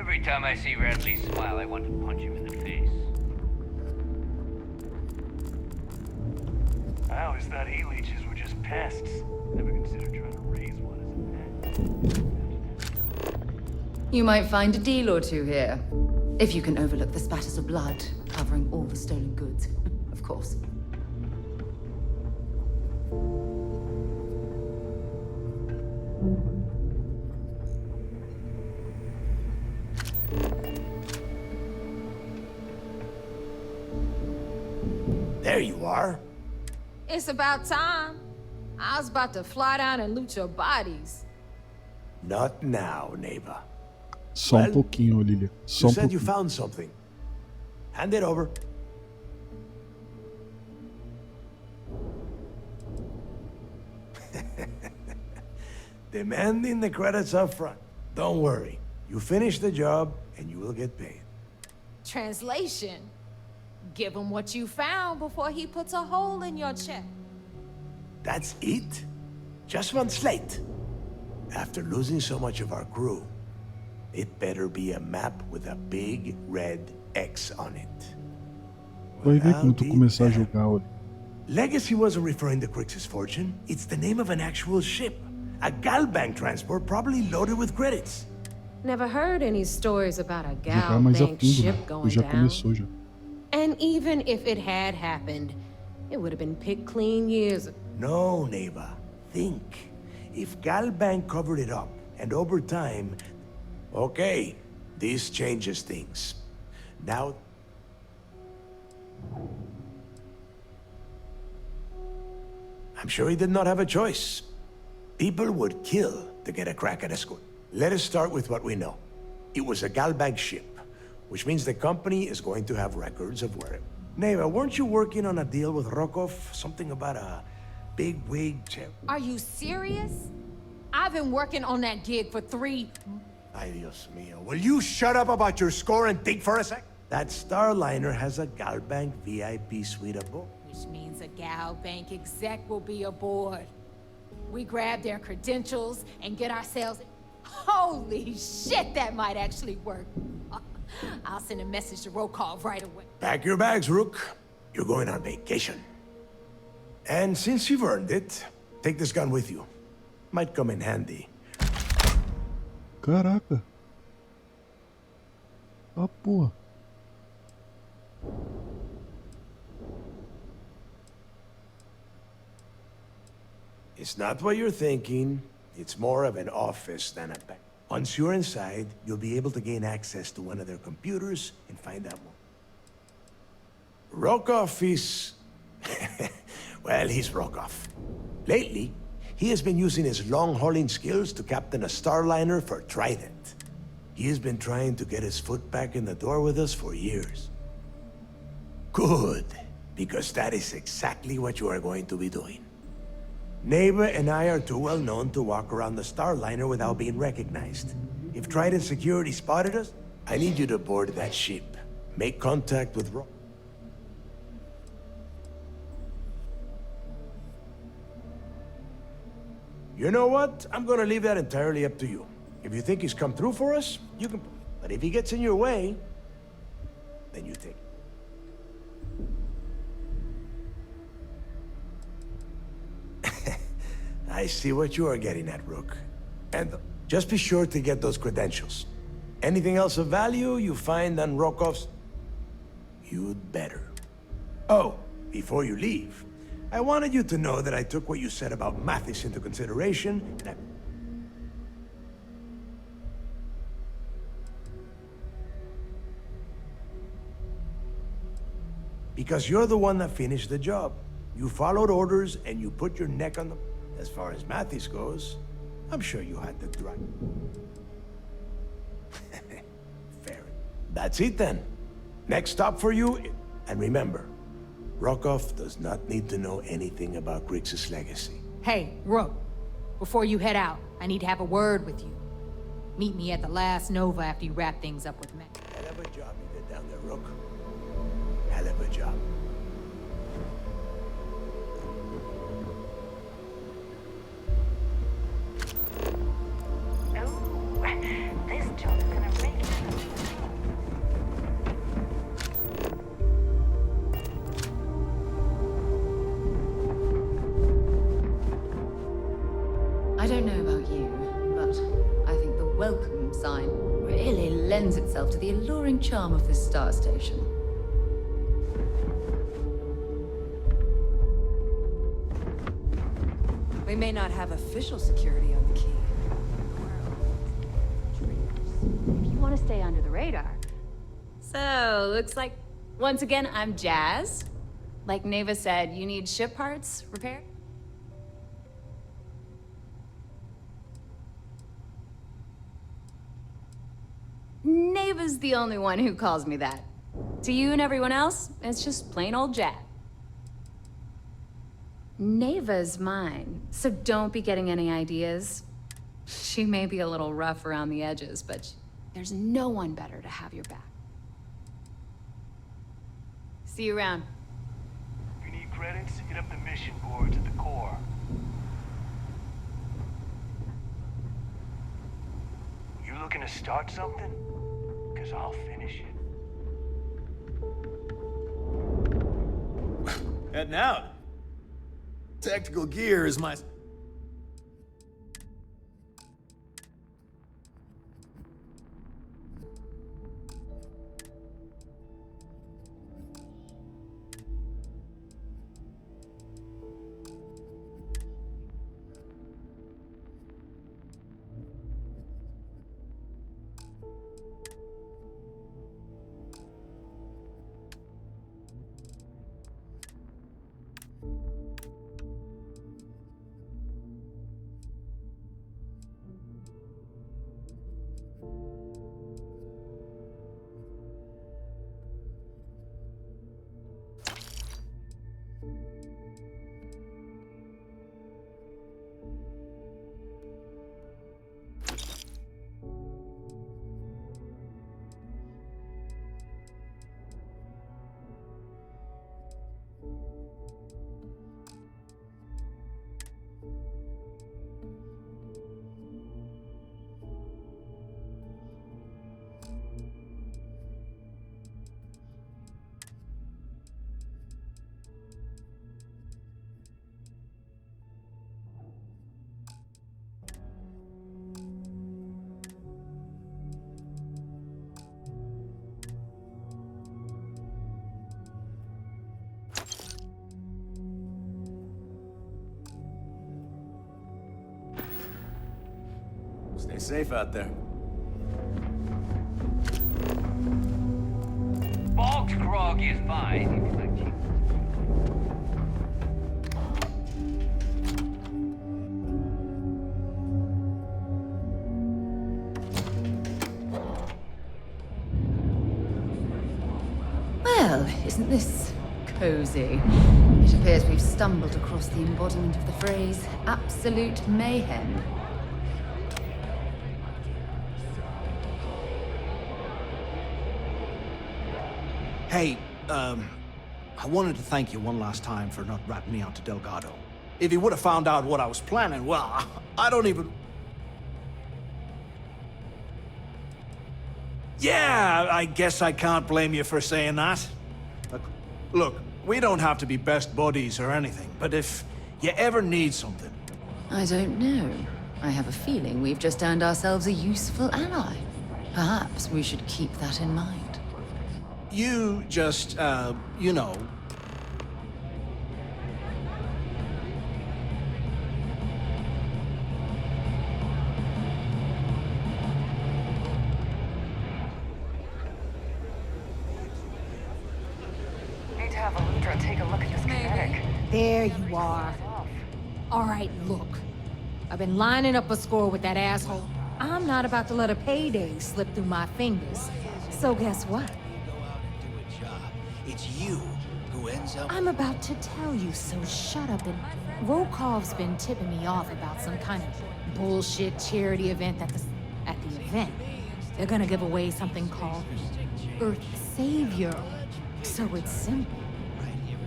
Every time I see Radley smile, I want to punch him in the face. I always thought e-leeches were just pests. Never considered trying to raise one as a pet. You might find a deal or two here. If you can overlook the spatters of blood covering all the stolen goods, of course. There you are. It's about time. I was about to fly down and loot your bodies. Not now, neighbor. Só um pouquinho, Lilia. Só You um said you pouquinho. found something. Hand it over. Demanding the credits up front. Don't worry. You finish the job and you will get paid. Translation. Give him what you found before he puts a hole in your check. That's it? Just one slate. After losing so much of our crew, it better be a map with a big red X on it. Vai ver quando tu I'll começar a be damned. jogar, olha. Legacy wasn't referring to Crix's fortune. It's the name of an actual ship. A Galbank transport probably loaded with credits. Never heard any stories about a Jogar gal mais a bank fundo, ship né? going Pois já down. começou já. And even if it had happened, it would have been picked clean years ago. No, neighbor. Think. If Galbank covered it up, and over time... Okay, this changes things. Now... I'm sure he did not have a choice. People would kill to get a crack at a squid. Let us start with what we know. It was a Galbank ship, which means the company is going to have records of where it... Neighbor, weren't you working on a deal with Rokov? Something about a big wig... Are you serious? I've been working on that gig for 3... Ay, Dios mío. Will you shut up about your score and think for a sec? That Starliner has a Galbank VIP suite aboard. Which means a gal bank exec will be aboard. We grab their credentials and get ourselves... Holy shit, that might actually work. I'll send a message to Rokov right away. Pack your bags, Rook. You're going on vacation. And since you've earned it, take this gun with you. Might come in handy. Caraca. Ah, porra. It's not what you're thinking. It's more of an office than a bank. Once you're inside, you'll be able to gain access to one of their computers and find out more. Rokov is... well, he's Rokov. Lately, he has been using his long-hauling skills to captain a Starliner for Trident. He has been trying to get his foot back in the door with us for years. Good, because that is exactly what you are going to be doing. Neighbor and I are too well known to walk around the Starliner without being recognized. If Trident Security spotted us, I need you to board that ship. Make contact with Ro... You know what? I'm gonna leave that entirely up to you. If you think he's come through for us, you can... But if he gets in your way, then you take it. I see what you are getting at, Rook. And just be sure to get those credentials. Anything else of value you find on Rokov's... You'd better. Oh, before you leave, I wanted you to know that I took what you said about Mathis into consideration, and because you're the one that finished the job. You followed orders and you put your neck on the... As far as Mathis goes, I'm sure you had the drive. Fair. That's it then. Next stop for you, and remember, Rokov does not need to know anything about Grixis legacy. Hey, Rook, before you head out, I need to have a word with you. Meet me at the last Nova after you wrap things up with Matt. Hell of a job you did down there, Rook. Hell of a job. This job's gonna make really lends itself to the alluring charm of this star station. We may not have official security on the key. If you want to stay under the radar. So, looks like, once again, I'm Jazz. Like Neva said, you need ship parts repaired? Neva's the only one who calls me that. To you and everyone else, it's just plain old Jazz. Neva's mine, so don't be getting any ideas. She may be a little rough around the edges, but there's no one better to have your back. See you around. If you need credits, hit up the mission boards at the core. You looking to start something? Because I'll finish it. Heading out. Tactical gear is my... Stay safe out there. Bog's grog is fine if you like cheap. Well, isn't this cozy? It appears we've stumbled across the embodiment of the phrase absolute mayhem. Hey, I wanted to thank you one last time for not ratting me out to Delgado. If he would have found out what I was planning, well, I don't even... Yeah, I guess I can't blame you for saying that. Look, we don't have to be best buddies or anything, but if you ever need something... I don't know. I have a feeling we've just earned ourselves a useful ally. Perhaps we should keep that in mind. You just, you know... Need to have Alundra take a look at this kinetic. There you are. All right, look. I've been lining up a score with that asshole. I'm not about to let a payday slip through my fingers. So guess what? It's you who ends up... I'm about to tell you, so shut up and... Rokov's been tipping me off about some kind of bullshit charity event at the event. They're gonna give away something called Earth Savior. So it's simple.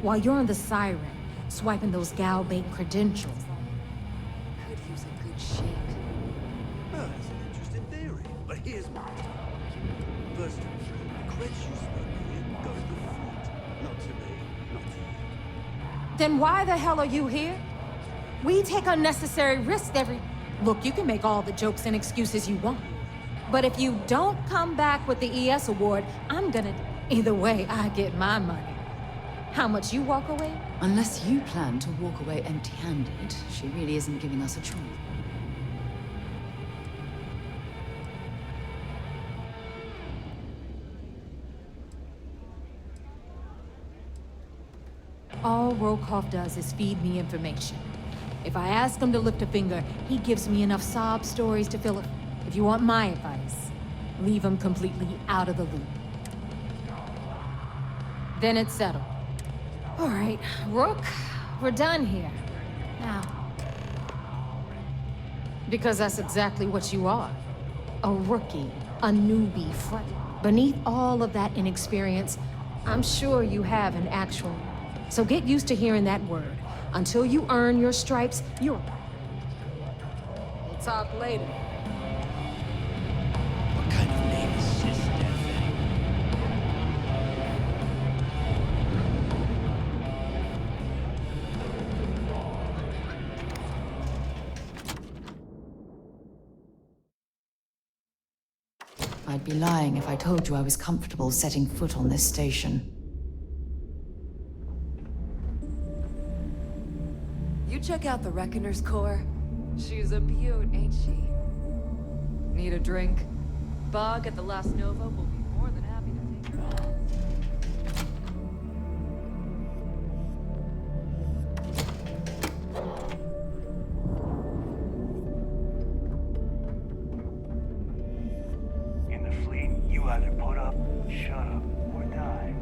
While you're on the siren, swiping those gal bait credentials. Could use a good shake. Oh, that's an interesting theory, but here's mine. First of all, the credits you spend here go to the fleet. Not to me, not to you. Then why the hell are you here? We take unnecessary risks every... Look, you can make all the jokes and excuses you want. But if you don't come back with the ES award, I'm gonna... Either way, I get my money. How much you walk away? Unless you plan to walk away empty-handed, she really isn't giving us a choice. All Rokoff does is feed me information. If I ask him to lift a finger, he gives me enough sob stories to fill it. If you want my advice, leave him completely out of the loop. Then it's settled. All right, Rook, we're done here. Now. Because that's exactly what you are. A rookie, a newbie, beneath all of that inexperience, I'm sure you have an actual... So get used to hearing that word. Until you earn your stripes, you're... We'll talk later. What kind of name is Sis Death? I'd be lying if I told you I was comfortable setting foot on this station. You check out the Reckoner's core. She's a beaut, ain't she? Need a drink? Bog at the Last Nova will be more than happy to take her. In the fleet, you either put up, shut up, or die.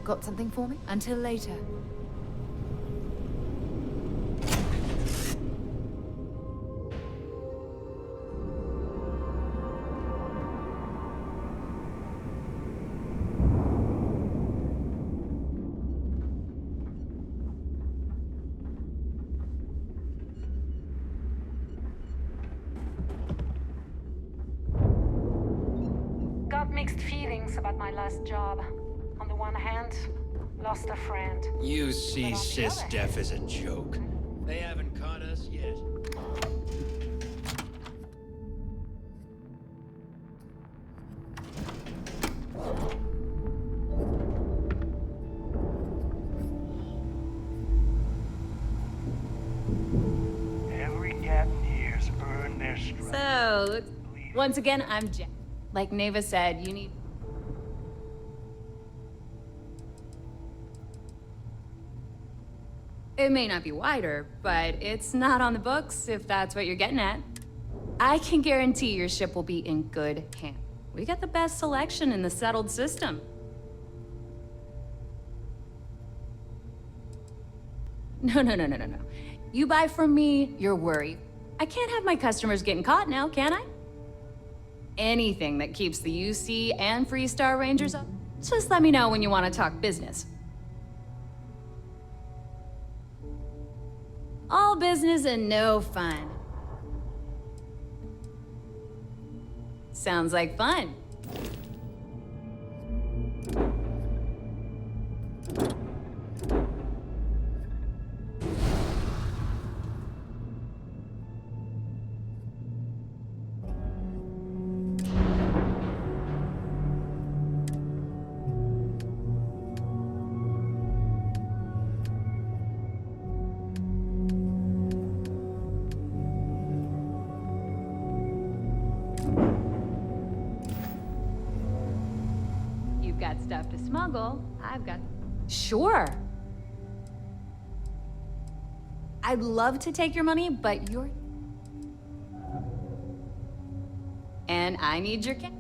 Got something for me? Until later. Got mixed feelings about my last job. On the one hand, lost a friend. You see Sis Def as a joke. They haven't caught us yet. Every captain here's earned their stripes. So, once again, I'm Jack. Like Neva said, you need... It may not be wider, but it's not on the books, if that's what you're getting at. I can guarantee your ship will be in good hands. We got the best selection in the settled system. No. You buy from me, you're worried. I can't have my customers getting caught now, can I? Anything that keeps the UC and Freestar Rangers up, just let me know when you want to talk business. All business and no fun. Sounds like fun. Got stuff to smuggle. I've got... Sure. I'd love to take your money, but you're... And I need your cash.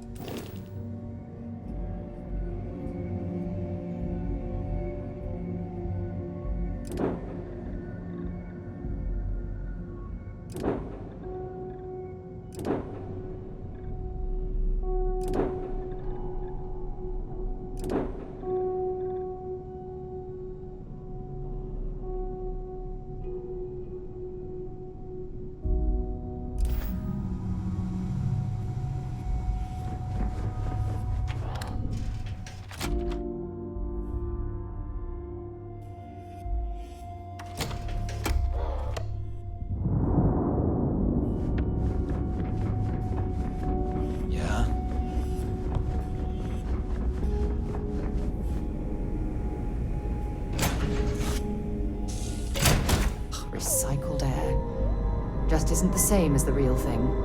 Recycled air. Just isn't the same as the real thing.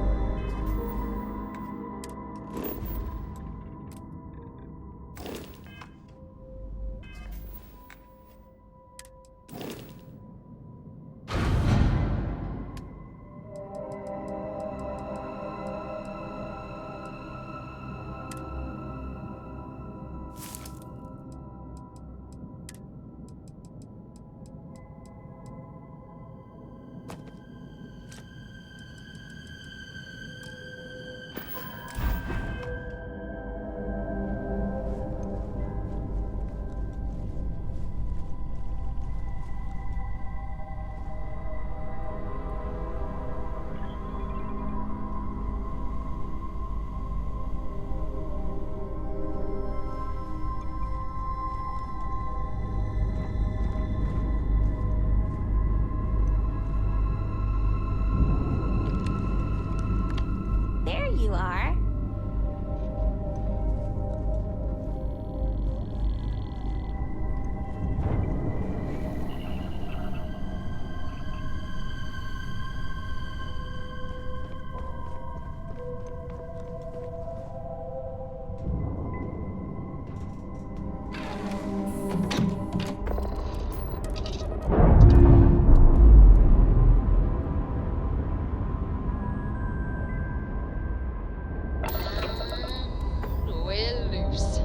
There you are. We're loose.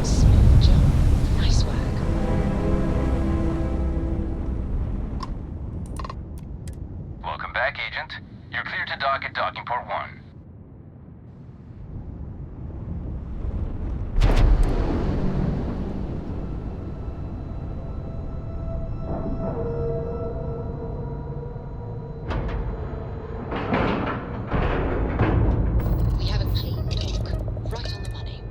Smooth jump. Nice work. Welcome back, Agent. You're clear to dock at docking port 1. We have a clean dock. Right on the money.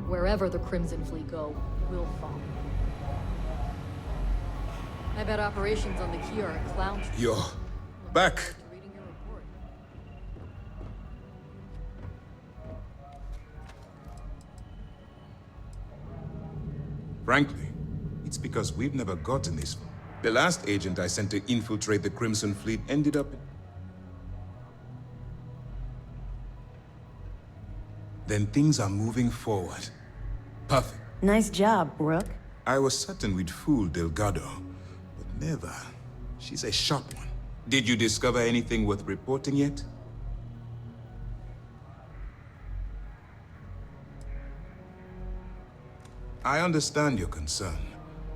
Wherever the Crimson Fleet go, we'll follow. I bet operations on the key are a clown show. You're back. To reading your report. Frankly, it's because we've never gotten this far. The last agent I sent to infiltrate the Crimson Fleet ended up in... Then things are moving forward. Perfect. Nice job, Brooke. I was certain we'd fooled Delgado, Clever. She's a sharp one. Did you discover anything worth reporting yet? I understand your concern,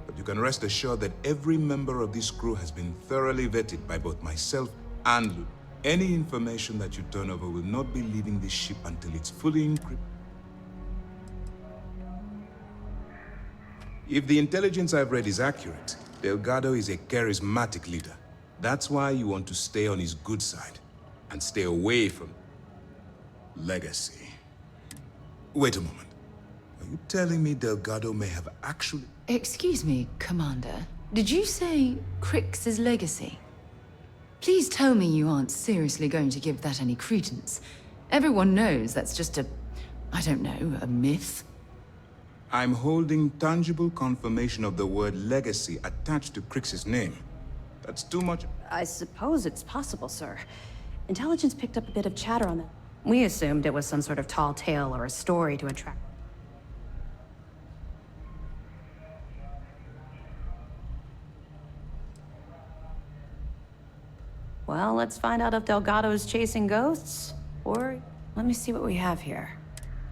but you can rest assured that every member of this crew has been thoroughly vetted by both myself and Luke. Any information that you turn over will not be leaving this ship until it's fully encrypted. If the intelligence I've read is accurate, Delgado is a charismatic leader. That's why you want to stay on his good side, and stay away from Legacy. Wait a moment. Are you telling me Delgado may have actually... Excuse me, Commander. Did you say Crix's legacy? Please tell me you aren't seriously going to give that any credence. Everyone knows that's just I don't know, a myth. I'm holding tangible confirmation of the word legacy attached to Crix's name. That's too much. I suppose it's possible, sir. Intelligence picked up a bit of chatter on that. We assumed it was some sort of tall tale or a story to attract. Well, let's find out if Delgado's chasing ghosts, or let me see what we have here.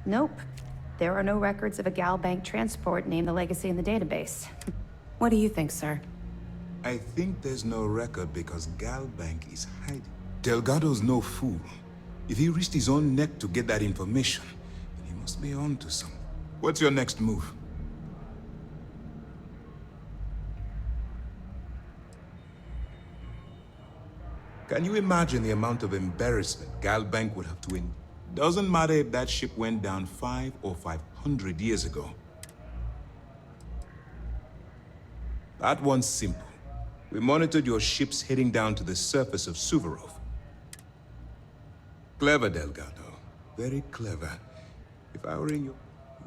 Nope. There are no records of a Gal Bank transport named the Legacy in the database. What do you think, sir? I think there's no record because Gal Bank is hiding. Delgado's no fool. If he risked his own neck to get that information, then he must be on to something. What's your next move? Can you imagine the amount of embarrassment Gal Bank would have to endure? Doesn't matter if that ship went down 5 or 500 years ago. That one's simple. We monitored your ships heading down to the surface of Suvorov. Clever, Delgado. Very clever. If I were in you,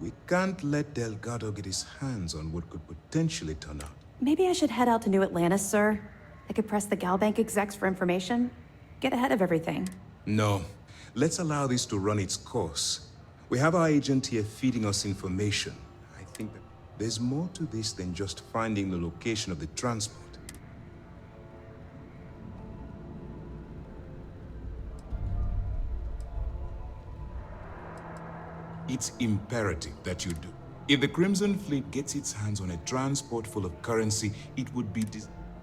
we can't let Delgado get his hands on what could potentially turn out. Maybe I should head out to New Atlantis, sir. I could press the Gal Bank execs for information. Get ahead of everything. No. Let's allow this to run its course. We have our agent here feeding us information. I think that there's more to this than just finding the location of the transport. It's imperative that you do. If the Crimson Fleet gets its hands on a transport full of currency, it would be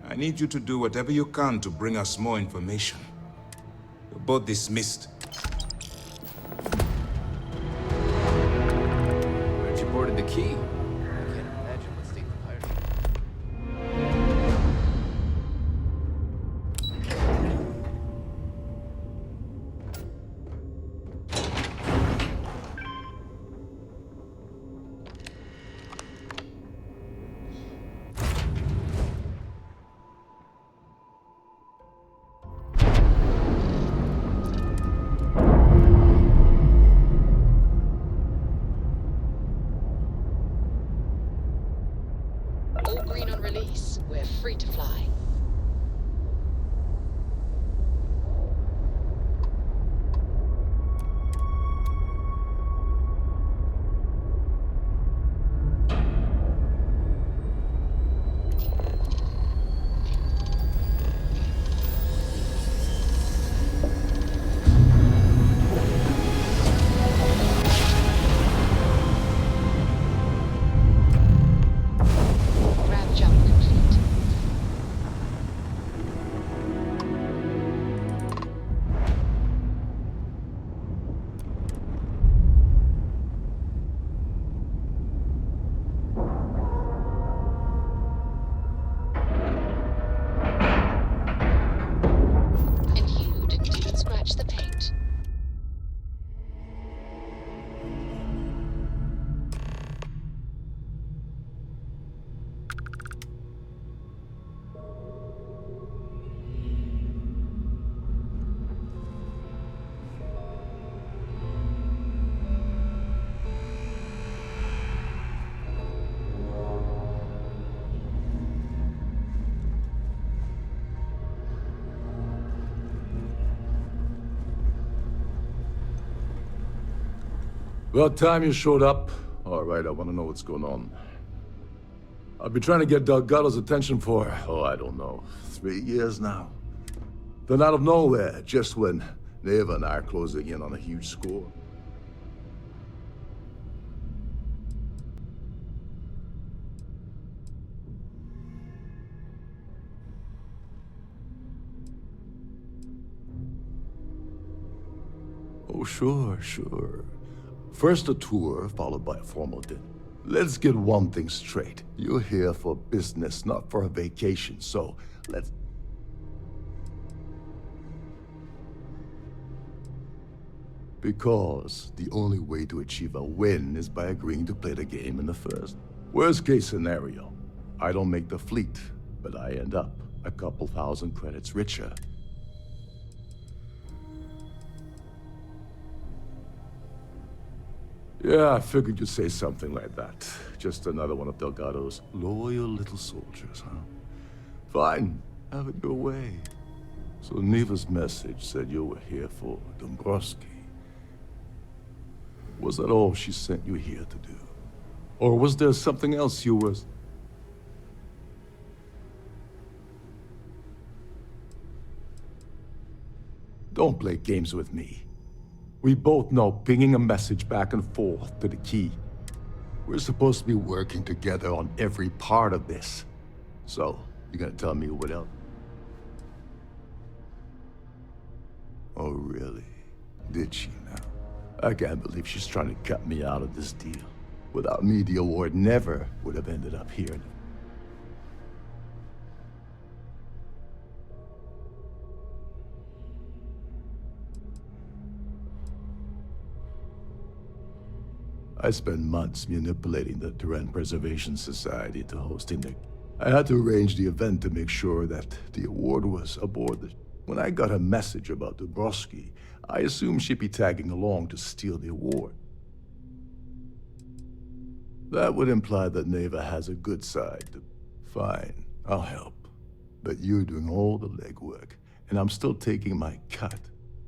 I need you to do whatever you can to bring us more information. You're both dismissed. Heard you boarded the key. I can't imagine what state the pirate. All green on release. We're free to fly. Grab jump complete. And you didn't even scratch the paint. About time you showed up. All right, I want to know what's going on. I've been trying to get Delgado's attention for, oh, I don't know, 3 years now. Then out of nowhere, just when Neva and I are closing in on a huge score. Oh, sure, sure. First a tour, followed by a formal dinner. Let's get one thing straight. You're here for business, not for a vacation, so let's... Because the only way to achieve a win is by agreeing to play the game in the first. Worst case scenario, I don't make the fleet, but I end up a couple thousand credits richer. Yeah, I figured you'd say something like that. Just another one of Delgado's loyal little soldiers, huh? Fine, have it your way. So Neva's message said you were here for Dombrowski. Was that all she sent you here to do? Or was there something else you was... Don't play games with me. We both know pinging a message back and forth to the key. We're supposed to be working together on every part of this. So, you gonna tell me what else? Oh, really? Did she now? I can't believe she's trying to cut me out of this deal. Without me, the award never would have ended up here. I spent months manipulating the Terran Preservation Society to hosting the... I had to arrange the event to make sure that the award was aboard the... When I got a message about Dombrowski, I assumed she'd be tagging along to steal the award. That would imply that Neva has a good side. Fine, I'll help. But you're doing all the legwork, and I'm still taking my cut.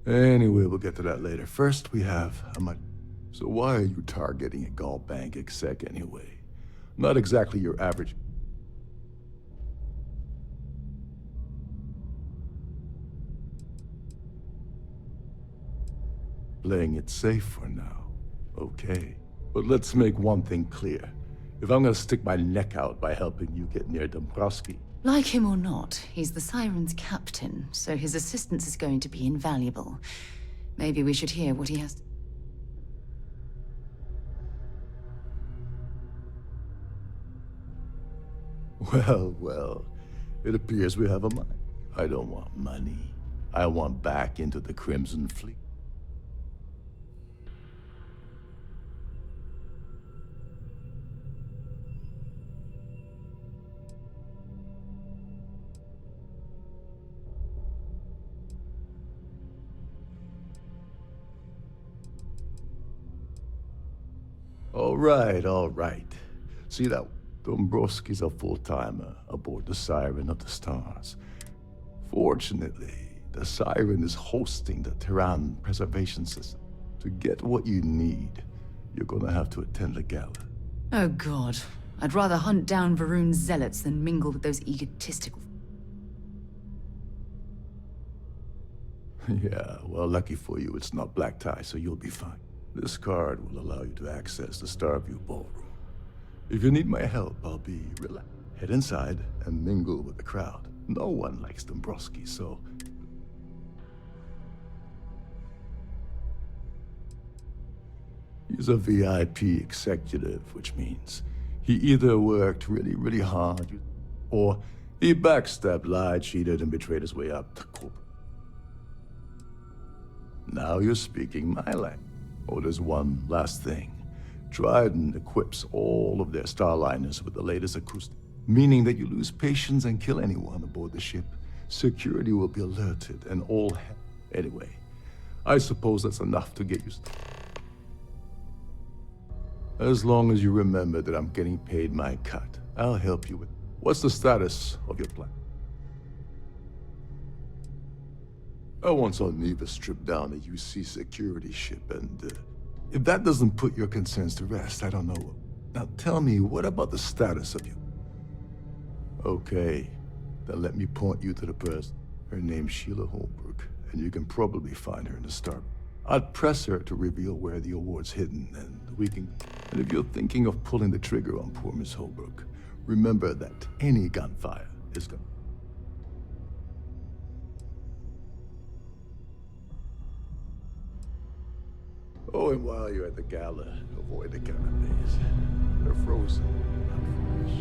Anyway, we'll get to that later. First, we have a much... So why are you targeting a Gal Bank exec anyway? Not exactly your average... Playing it safe for now. Okay. But let's make one thing clear. If I'm gonna stick my neck out by helping you get near Dombrowski... Like him or not, he's the Siren's captain, so his assistance is going to be invaluable. Maybe we should hear what he has to... Well, well, it appears we have a mind. I don't want money. I want back into the Crimson Fleet. All right. See that? Dombrowski's a full-timer aboard the Siren of the Stars. Fortunately, the Siren is hosting the Terran Preservation System. To get what you need, you're gonna have to attend the gala. Oh god. I'd rather hunt down Varun's zealots than mingle with those egotistical... Yeah, well, lucky for you, it's not black tie, so you'll be fine. This card will allow you to access the Starfield ballroom. If you need my help, I'll be relaxed. Head inside and mingle with the crowd. No one likes Dombrowski, so... He's a VIP executive, which means he either worked really hard, or he backstabbed, lied, cheated, and betrayed his way up to corporate. Now you're speaking my language. Oh, there's one last thing. Trident equips all of their starliners with the latest acoustic, meaning that you lose patience and kill anyone aboard the ship. Security will be alerted and all Anyway, I suppose that's enough to get you started. As long as you remember that I'm getting paid my cut, I'll help you with... What's the status of your plan? I once saw Neva strip down a UC security ship, and if that doesn't put your concerns to rest, I don't know. Now tell me, what about the status of you? Okay, then let me point you to the person. Her name's Sheila Holbrook, and you can probably find her in the Star. I'd press her to reveal where the award's hidden, and we can... And if you're thinking of pulling the trigger on poor Miss Holbrook, remember that any gunfire is gonna... Oh, and while you're at the gala, avoid the canapes. They're frozen, not fresh.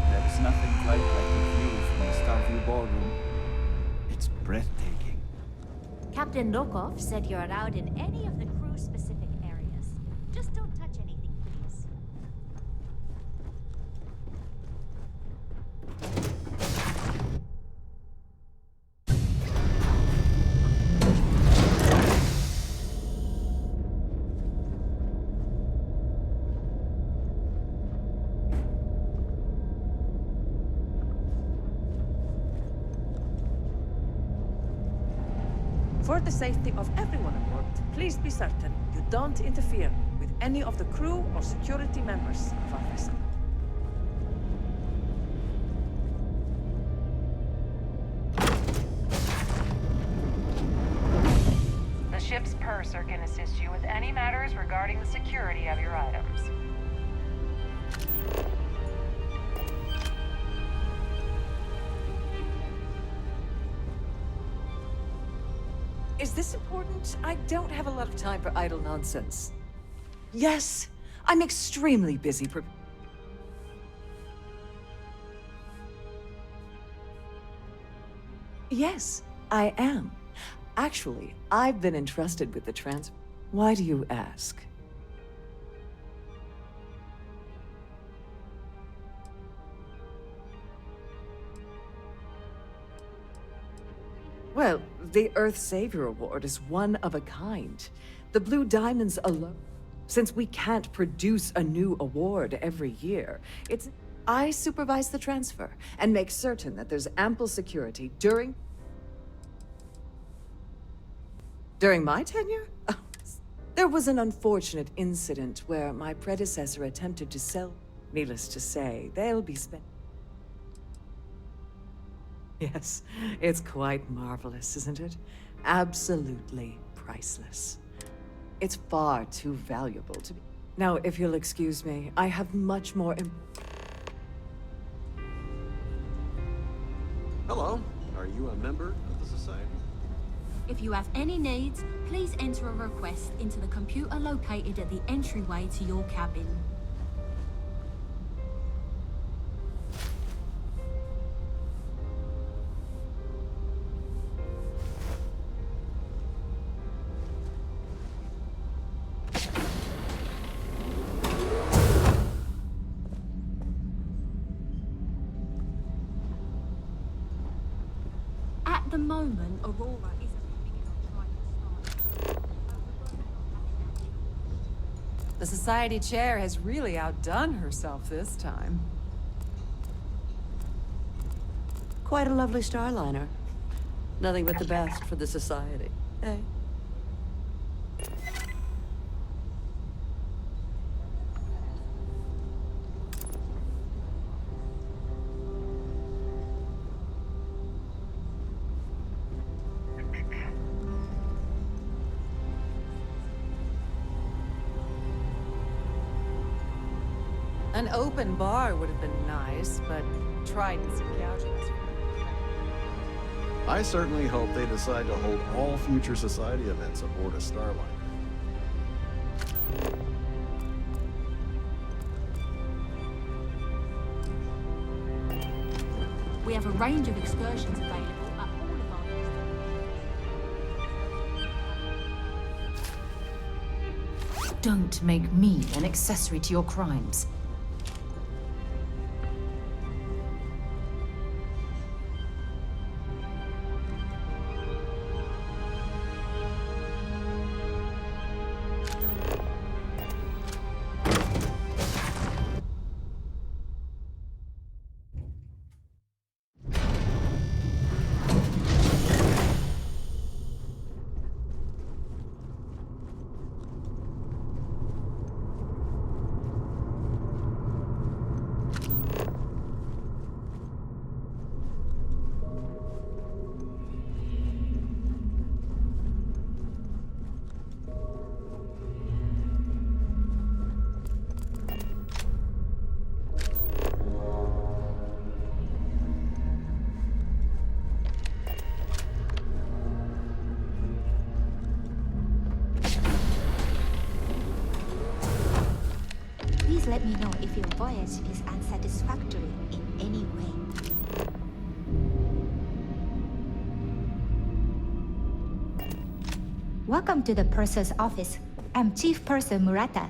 There's nothing quite like the view from the Starfield ballroom. It's breathtaking. Captain Lokov said you're allowed in any of the crew-specific areas. Just don't touch anything, please. For the safety of everyone aboard, please be certain you don't interfere with any of the crew or security members of our vessel. The ship's purser can assist you with any matters regarding the security of your items. Is this important? I don't have a lot of time for idle nonsense. Yes, I'm extremely busy. Yes, I am. Actually, I've been entrusted with the transfer. Why do you ask? Well, the Earth Savior Award is one of a kind. The Blue Diamonds alone. Since we can't produce a new award every year, I supervise the transfer and make certain that there's ample security during my tenure? There was an unfortunate incident where my predecessor attempted to sell. Needless to say, they'll be spent. Yes, it's quite marvelous, isn't it? Absolutely priceless. It's far too valuable to be. Now, if you'll excuse me, I have much more Hello. Are you a member of the Society? If you have any needs, please enter a request into the computer located at the entryway to your cabin. At the moment, Aurora isn't looking at trying to start. The Society Chair has really outdone herself this time. Quite a lovely starliner. Nothing but the best for the Society, eh? An open bar would have been nice, but Trident's and couches. I certainly hope they decide to hold all future Society events aboard a Starliner. We have a range of excursions available at all of our... Don't make me an accessory to your crimes. me know if your voyage is unsatisfactory in any way. Welcome to the Purser's office. I'm Chief Purser Murata.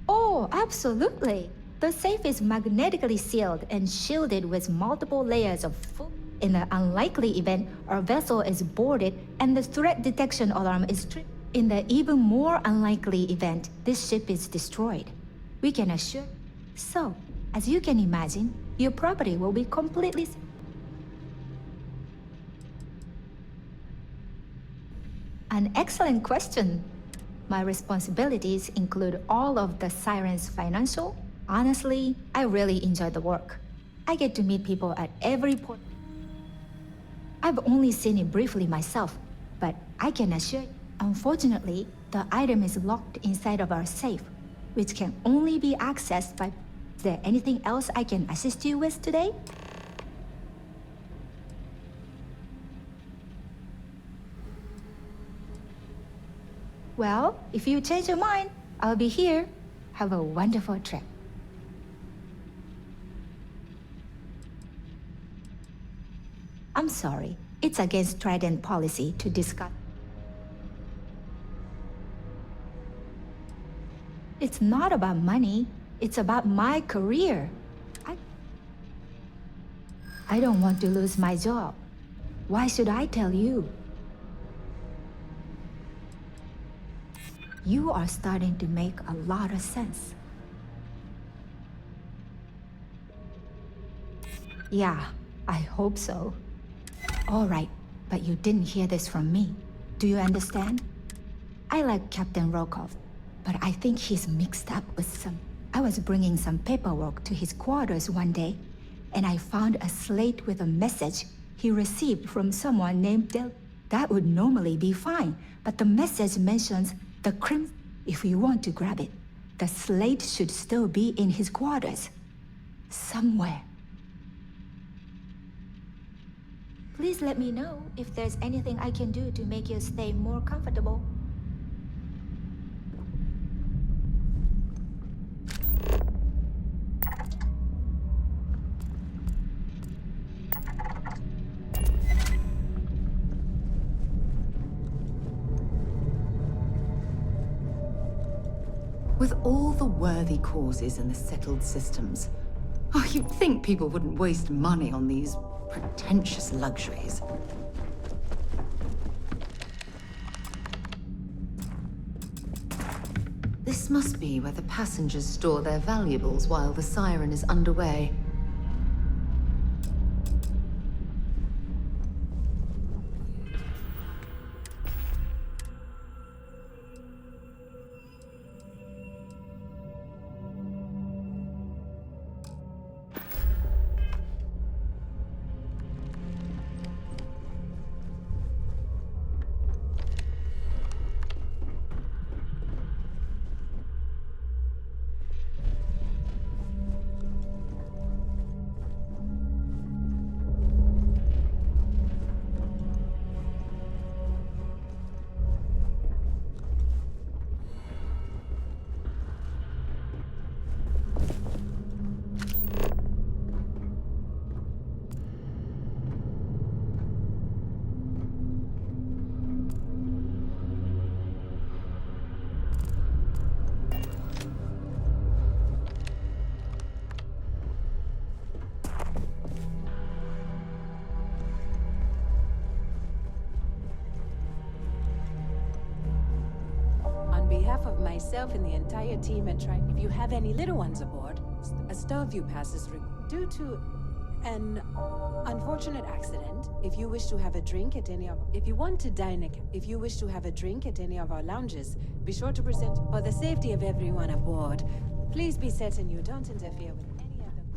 Oh, absolutely. The safe is magnetically sealed and shielded with multiple layers of food. In the unlikely event our vessel is boarded and the threat detection alarm is tripped. In the even more unlikely event this ship is destroyed, we can assure. So, as you can imagine, your property will be completely. An excellent question. My responsibilities include all of the Siren's financial. Honestly, I really enjoy the work. I get to meet people at every port. I've only seen it briefly myself, but I can assure you, unfortunately, the item is locked inside of our safe, which can only be accessed by... Is there anything else I can assist you with today? Well, if you change your mind, I'll be here. Have a wonderful trip. I'm sorry. It's against Trident policy to discuss. It's not about money. It's about my career. I don't want to lose my job. Why should I tell you? You are starting to make a lot of sense. Yeah, I hope so. All right, but you didn't hear this from me. Do you understand? I like Captain Rokov, but I think he's mixed up with some... I was bringing some paperwork to his quarters one day, and I found a slate with a message he received from someone named Del. That would normally be fine, but the message mentions the crimson. If you want to grab it, the slate should still be in his quarters. Somewhere. Please let me know if there's anything I can do to make your stay more comfortable. With all the worthy causes and the settled systems, you'd think people wouldn't waste money on these pretentious luxuries. This must be where the passengers store their valuables while the Siren is underway. On behalf of myself and the entire team at Trident, if you have any little ones aboard, a Starview pass is due to an unfortunate accident. If you wish to have a drink at any of... If you want to dine... If you wish to have a drink at any of our lounges, be sure to present... For the safety of everyone aboard, please be certain you don't interfere with any of the...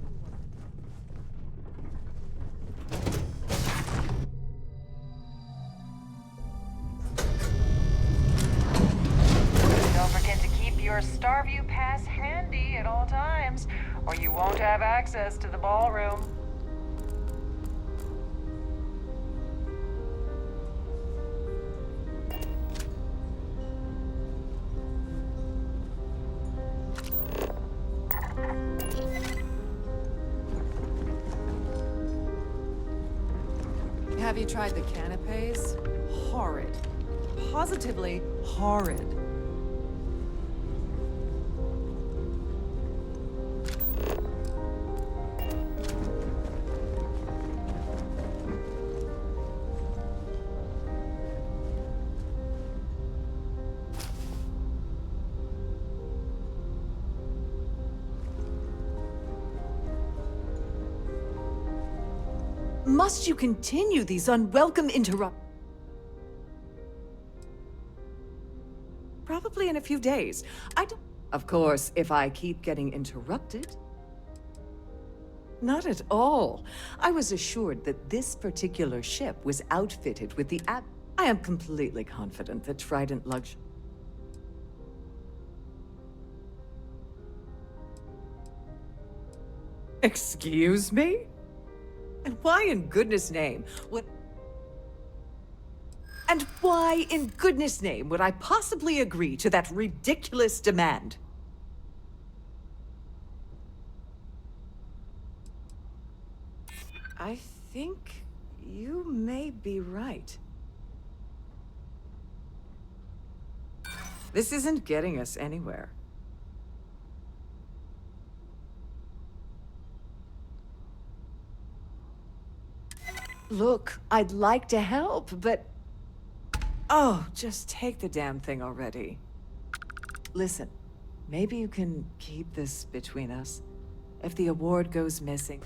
Don't forget to keep your Starview pass handy at all times, or you won't have access to the ballroom. Have you tried the canapes? Horrid. Positively horrid. Must you continue these unwelcome Probably in a few days. I don't... Of course, if I keep getting interrupted. Not at all. I was assured that this particular ship was outfitted with the I am completely confident that Trident Luxury... Excuse me? And why in goodness name would... And why in goodness name would I possibly agree to that ridiculous demand? I think you may be right. This isn't getting us anywhere. Look, I'd like to help, but... Oh, just take the damn thing already. Listen, maybe you can keep this between us. If the award goes missing...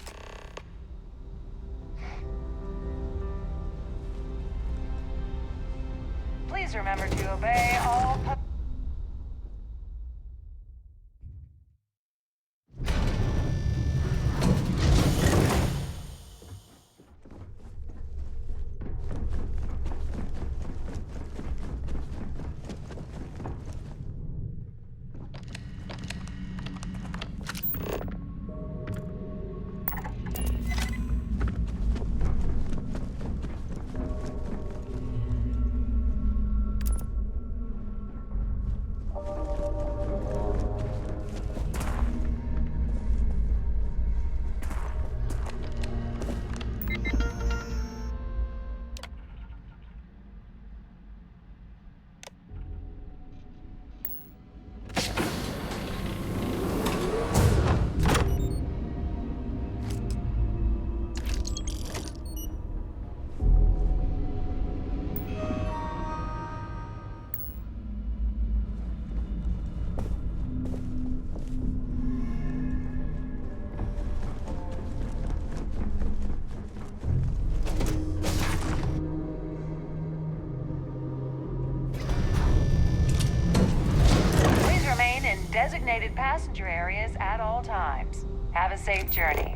Please remember to obey all... Designated passenger areas at all times. Have a safe journey.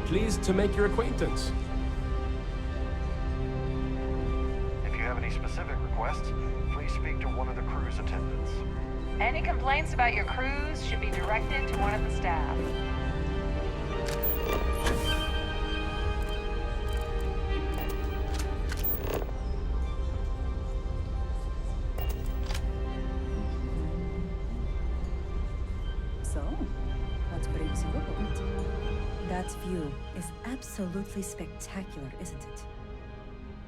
Pleased to make your acquaintance. If you have any specific requests, please speak to one of the crew's attendants. Any complaints about your cruise should be directed to one of the staff. So, what brings you aboard? That view is absolutely spectacular, isn't it?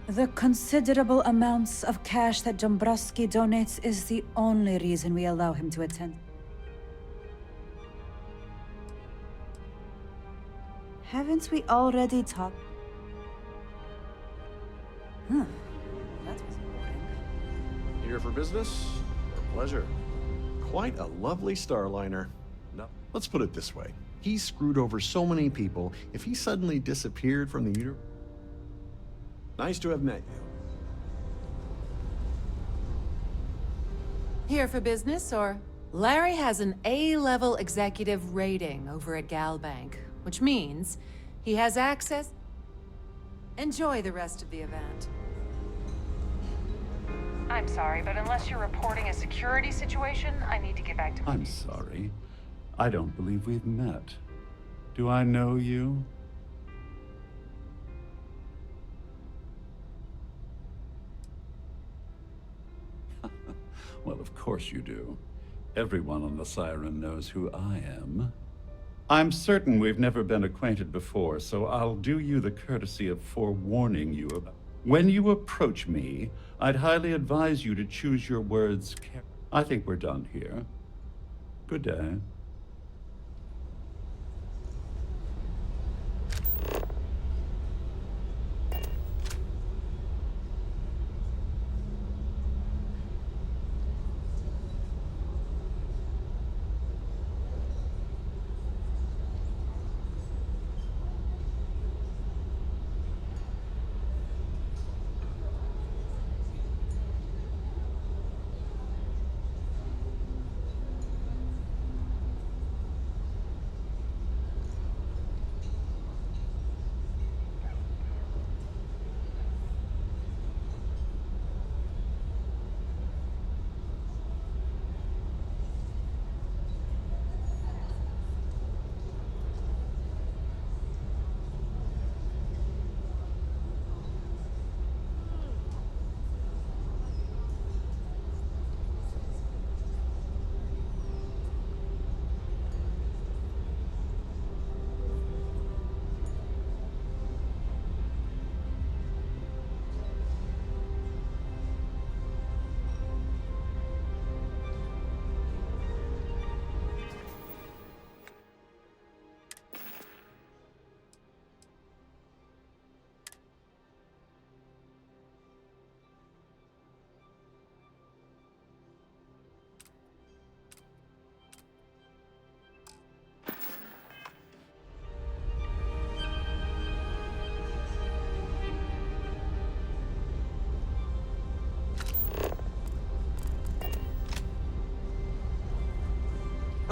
The considerable amounts of cash that Dombrowski donates is the only reason we allow him to attend. Haven't we already talked? Huh. That was boring. Here for business or pleasure? Quite a lovely Starliner. No, let's put it this way. He screwed over so many people, if he suddenly disappeared from the universe... Nice to have met you. Here for business, or? Larry has an A-level executive rating over at Galbank, which means he has access. Enjoy the rest of the event. I'm sorry, but unless you're reporting a security situation, I need to get back to... I'm sorry. I don't believe we've met. Do I know you? Well, of course you do. Everyone on the Siren knows who I am. I'm certain we've never been acquainted before, so I'll do you the courtesy of forewarning you about... When you approach me, I'd highly advise you to choose your words carefully. I think we're done here. Good day.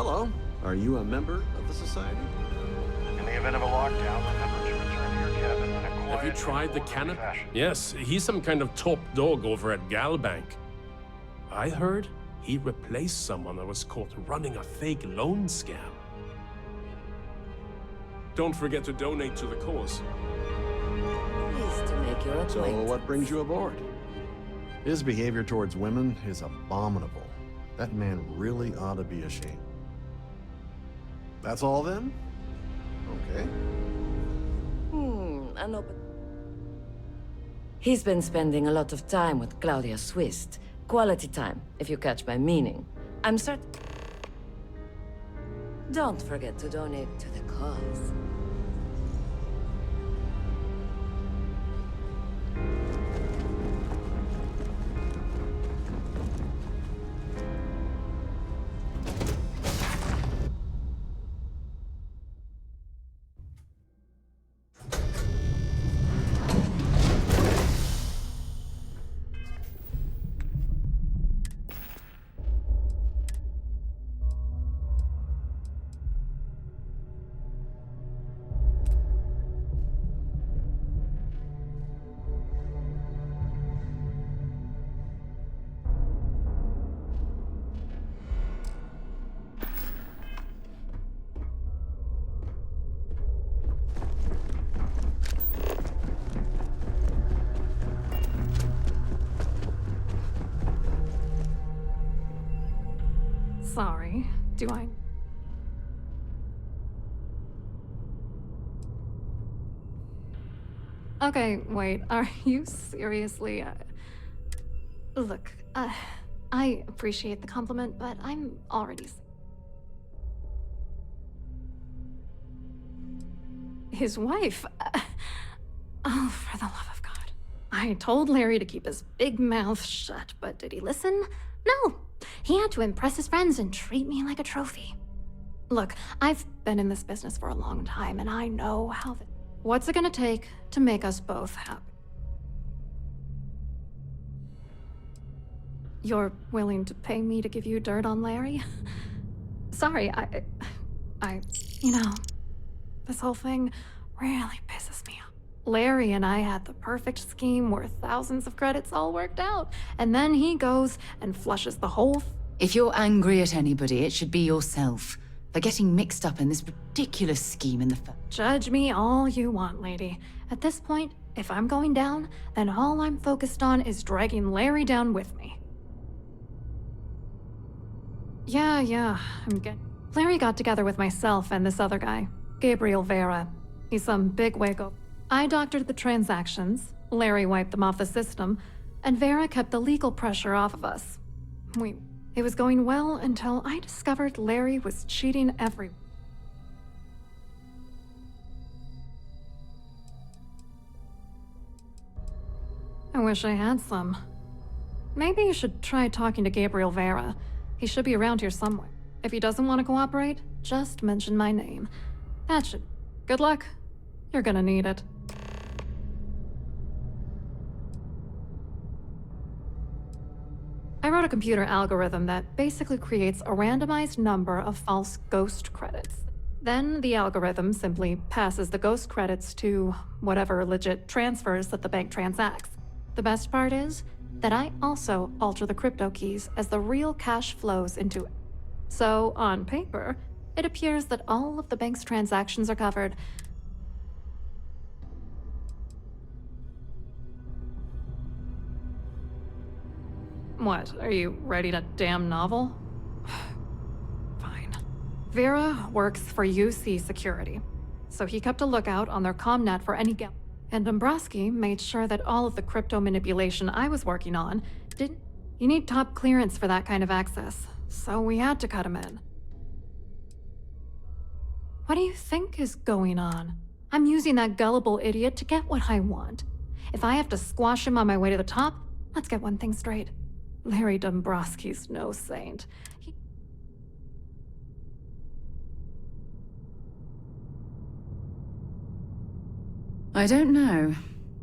Hello. Are you a member of the Society? In the event of a lockdown, remember to return to your cabin in a quiet... Have you tried the cannon? fashion. Yes, he's some kind of top dog over at Galbank. I heard he replaced someone that was caught running a fake loan scam. Don't forget to donate to the cause. Pleased to make your So acquaintance. what brings you aboard? His behavior towards women is abominable. That man really ought to be ashamed. That's all then? Okay. I know, but... He's been spending a lot of time with Claudia Swist. Quality time, if you catch my meaning. I'm certain... Don't forget to donate to the cause. Sorry. Do I... Okay, wait. Are you seriously... Look, I appreciate the compliment, but I'm already... His wife? Oh, for the love of God. I told Larry to keep his big mouth shut, but did he listen? No. He had to impress his friends and treat me like a trophy. Look, I've been in this business for a long time, and I know how... What's it gonna take to make us both happy? You're willing to pay me to give you dirt on Larry? Sorry, you know, this whole thing really pisses me off. Larry and I had the perfect scheme where thousands of credits all worked out, and then he goes and flushes the whole... If you're angry at anybody, it should be yourself for getting mixed up in this ridiculous scheme in the first... Judge me all you want, lady. At this point, if I'm going down, then all I'm focused on is dragging Larry down with me. Yeah, I'm good. Larry got together with myself and this other guy, Gabriel Vera. He's some bigwig. I doctored the transactions, Larry wiped them off the system, and Vera kept the legal pressure off of us. It was going well until I discovered Larry was cheating everyone. I wish I had some. Maybe you should try talking to Gabriel Vera. He should be around here somewhere. If he doesn't want to cooperate, just mention my name. That should... Good luck. You're gonna need it. I wrote a computer algorithm that basically creates a randomized number of false ghost credits. Then the algorithm simply passes the ghost credits to whatever legit transfers that the bank transacts. The best part is that I also alter the crypto keys as the real cash flows into it. So, on paper, it appears that all of the bank's transactions are covered. What, are you writing a damn novel? Fine. Vera works for UC Security, so he kept a lookout on their comnet for any gap. And Dombrowski made sure that all of the crypto manipulation I was working on didn't... You need top clearance for that kind of access, so we had to cut him in. What do you think is going on? I'm using that gullible idiot to get what I want. If I have to squash him on my way to the top, let's get one thing straight. Larry Dombrowski's no saint. I don't know.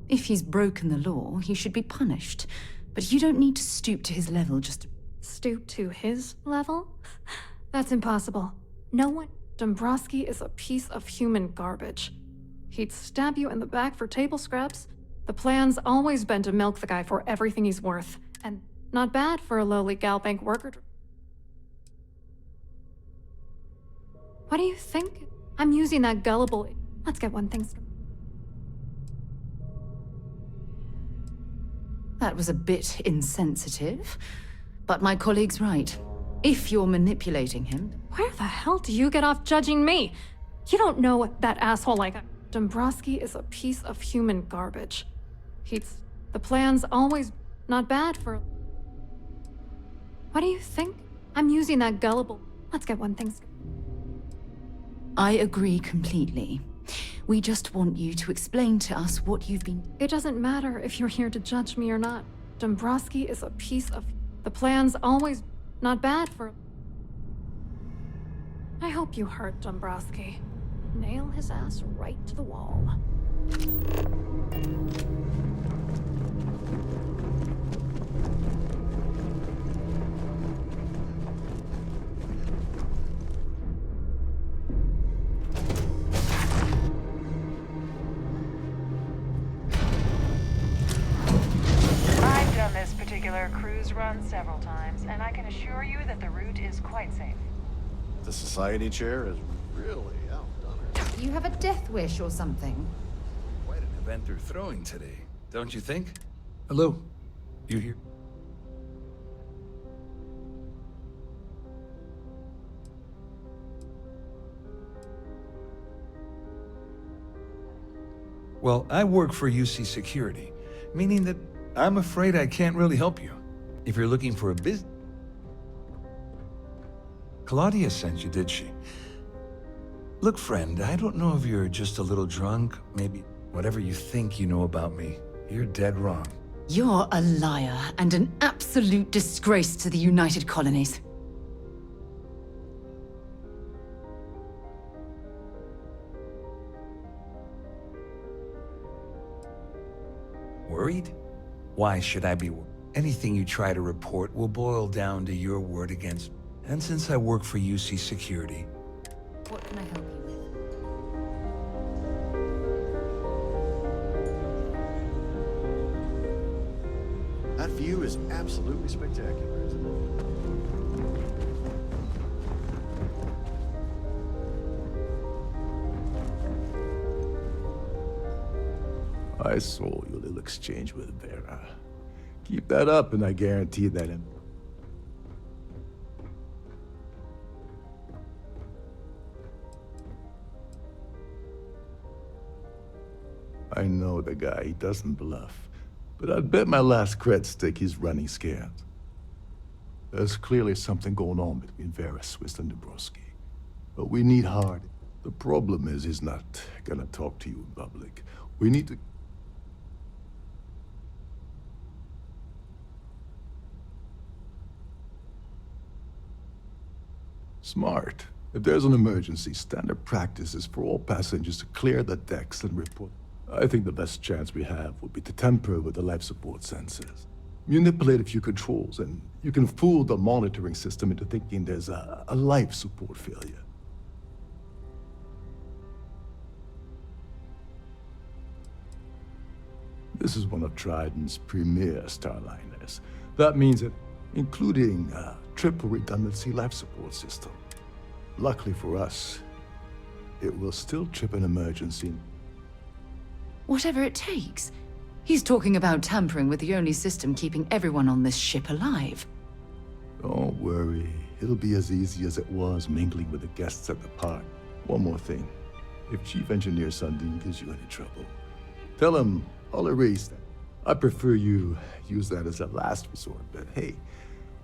If he's broken the law, he should be punished. But you don't need to stoop to his level just to... Stoop to his level? That's impossible. No one... Dombrowski is a piece of human garbage. He'd stab you in the back for table scraps. The plan's always been to milk the guy for everything he's worth. And not bad for a lowly Galbank worker. What do you think? I'm using that gullible... Let's get one thing straight. That was a bit insensitive, but my colleague's right. If you're manipulating him... Where the hell do you get off judging me? You don't know what that asshole like... Dombrowski is a piece of human garbage. The plan's always not bad for... What do you think? I'm using that gullible... Let's get one thing straight. I agree completely. We just want you to explain to us what you've been... It doesn't matter if you're here to judge me or not. Dombrowski is a piece of... The plan's always not bad for... I hope you hurt Dombrowski. Nail his ass right to the wall. I've done this particular cruise run several times, and I can assure you that the route is quite safe. The society chair has really outdone her. You have a death wish or something? Quite an event they're throwing today, don't you think? Hello? You here? Well, I work for UC Security, meaning that I'm afraid I can't really help you. If you're looking for a business... Claudia sent you, did she? Look, friend, I don't know if you're just a little drunk, maybe whatever you think you know about me. You're dead wrong. You're a liar and an absolute disgrace to the United Colonies. Worried? Why should I be worried? Anything you try to report will boil down to your word against me. And since I work for UC Security... What can I help you with? That view is absolutely spectacular, isn't it? I saw your little exchange with Vera. Keep that up and I guarantee that... I know the guy, he doesn't bluff. But I'd bet my last cred stick he's running scared. There's clearly something going on between Vera Swiss and Dabrowski. But we need hard. The problem is he's not gonna talk to you in public. We need to... Smart. If there's an emergency, standard practice is for all passengers to clear the decks and report. I think the best chance we have would be to tamper with the life support sensors. Manipulate a few controls, and you can fool the monitoring system into thinking there's a life support failure. This is one of Trident's premier starliners. That means that, including a triple redundancy life support system. Luckily for us, it will still trip an emergency. Whatever it takes. He's talking about tampering with the only system keeping everyone on this ship alive. Don't worry. It'll be as easy as it was mingling with the guests at the park. One more thing. If Chief Engineer Sundin gives you any trouble, tell him I'll erase that. I prefer you use that as a last resort, but hey,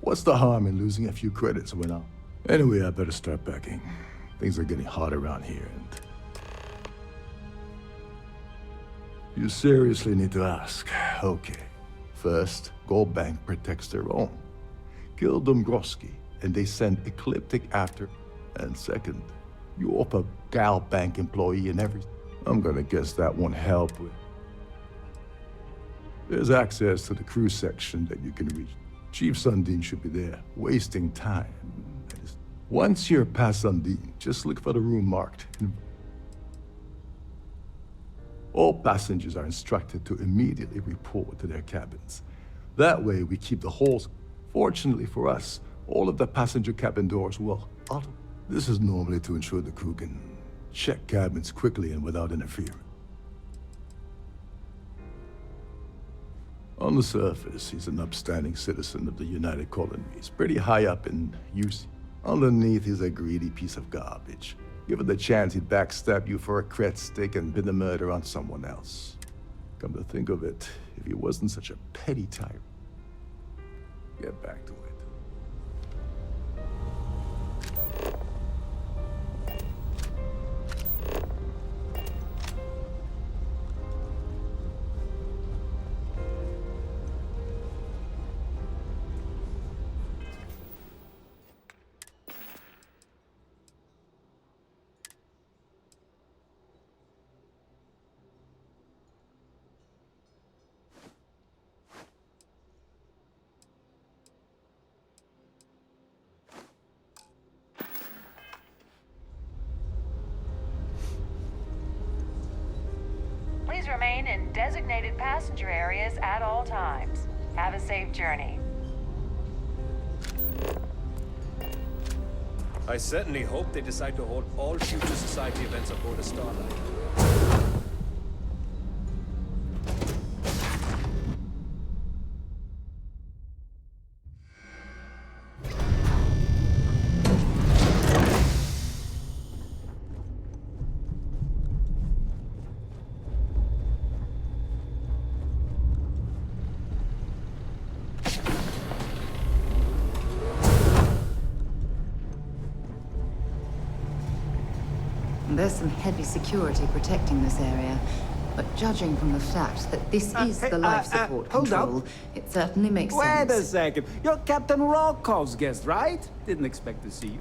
what's the harm in losing a few credits when I'm... Anyway, I better start packing. Things are getting hot around here, and... You seriously need to ask. Okay. First, Gold Bank protects their own. Kill Dombrowski, and they send Ecliptic after. And second, you offer Gal Bank employee and everything. I'm gonna guess that won't help with... There's access to the crew section that you can reach. Chief Sundin should be there, wasting time. Once you're past Sundin, just look for the room marked. All passengers are instructed to immediately report to their cabins. That way, we keep the holes. Fortunately for us, all of the passenger cabin doors will auto. This is normally to ensure the crew can check cabins quickly and without interference. On the surface, he's an upstanding citizen of the United Colonies, pretty high up in UC. Underneath, he's a greedy piece of garbage. Given the chance, he'd backstab you for a cred stick and pin the murder on someone else. Come to think of it, if he wasn't such a petty tyrant. Get back to it. Please remain in designated passenger areas at all times. Have a safe journey. I certainly hope they decide to hold all future society events aboard a Starliner. There's some heavy security protecting this area, but judging from the fact that this is the life support hold control, up. it certainly makes Wait sense. a second. You're Captain Rokov's guest, right? Didn't expect to see you.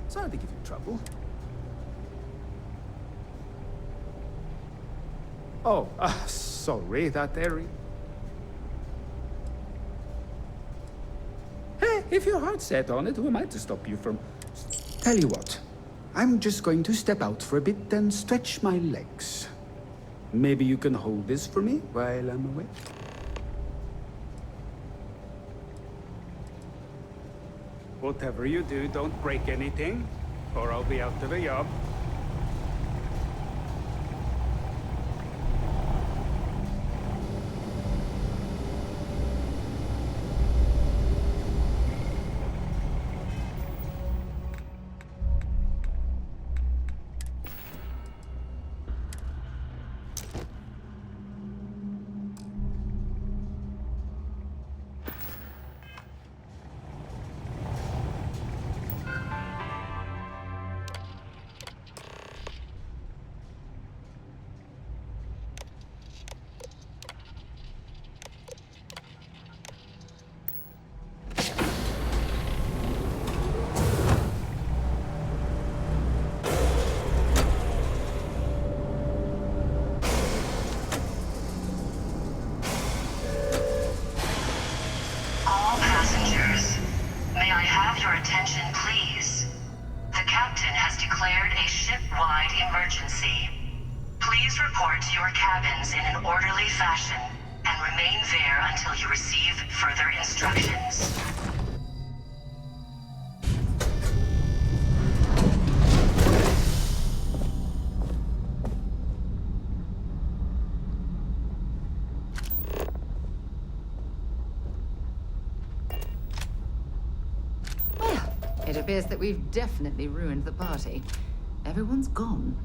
Sorry to give you trouble. Oh, sorry, that area. Hey, if your heart's set on it, who am I to stop you from... Tell you what, I'm just going to step out for a bit and stretch my legs. Maybe you can hold this for me while I'm away? Whatever you do, don't break anything, or I'll be out of a job. in an orderly fashion and remain there until you receive further instructions. It appears that we've definitely ruined the party. Everyone's gone.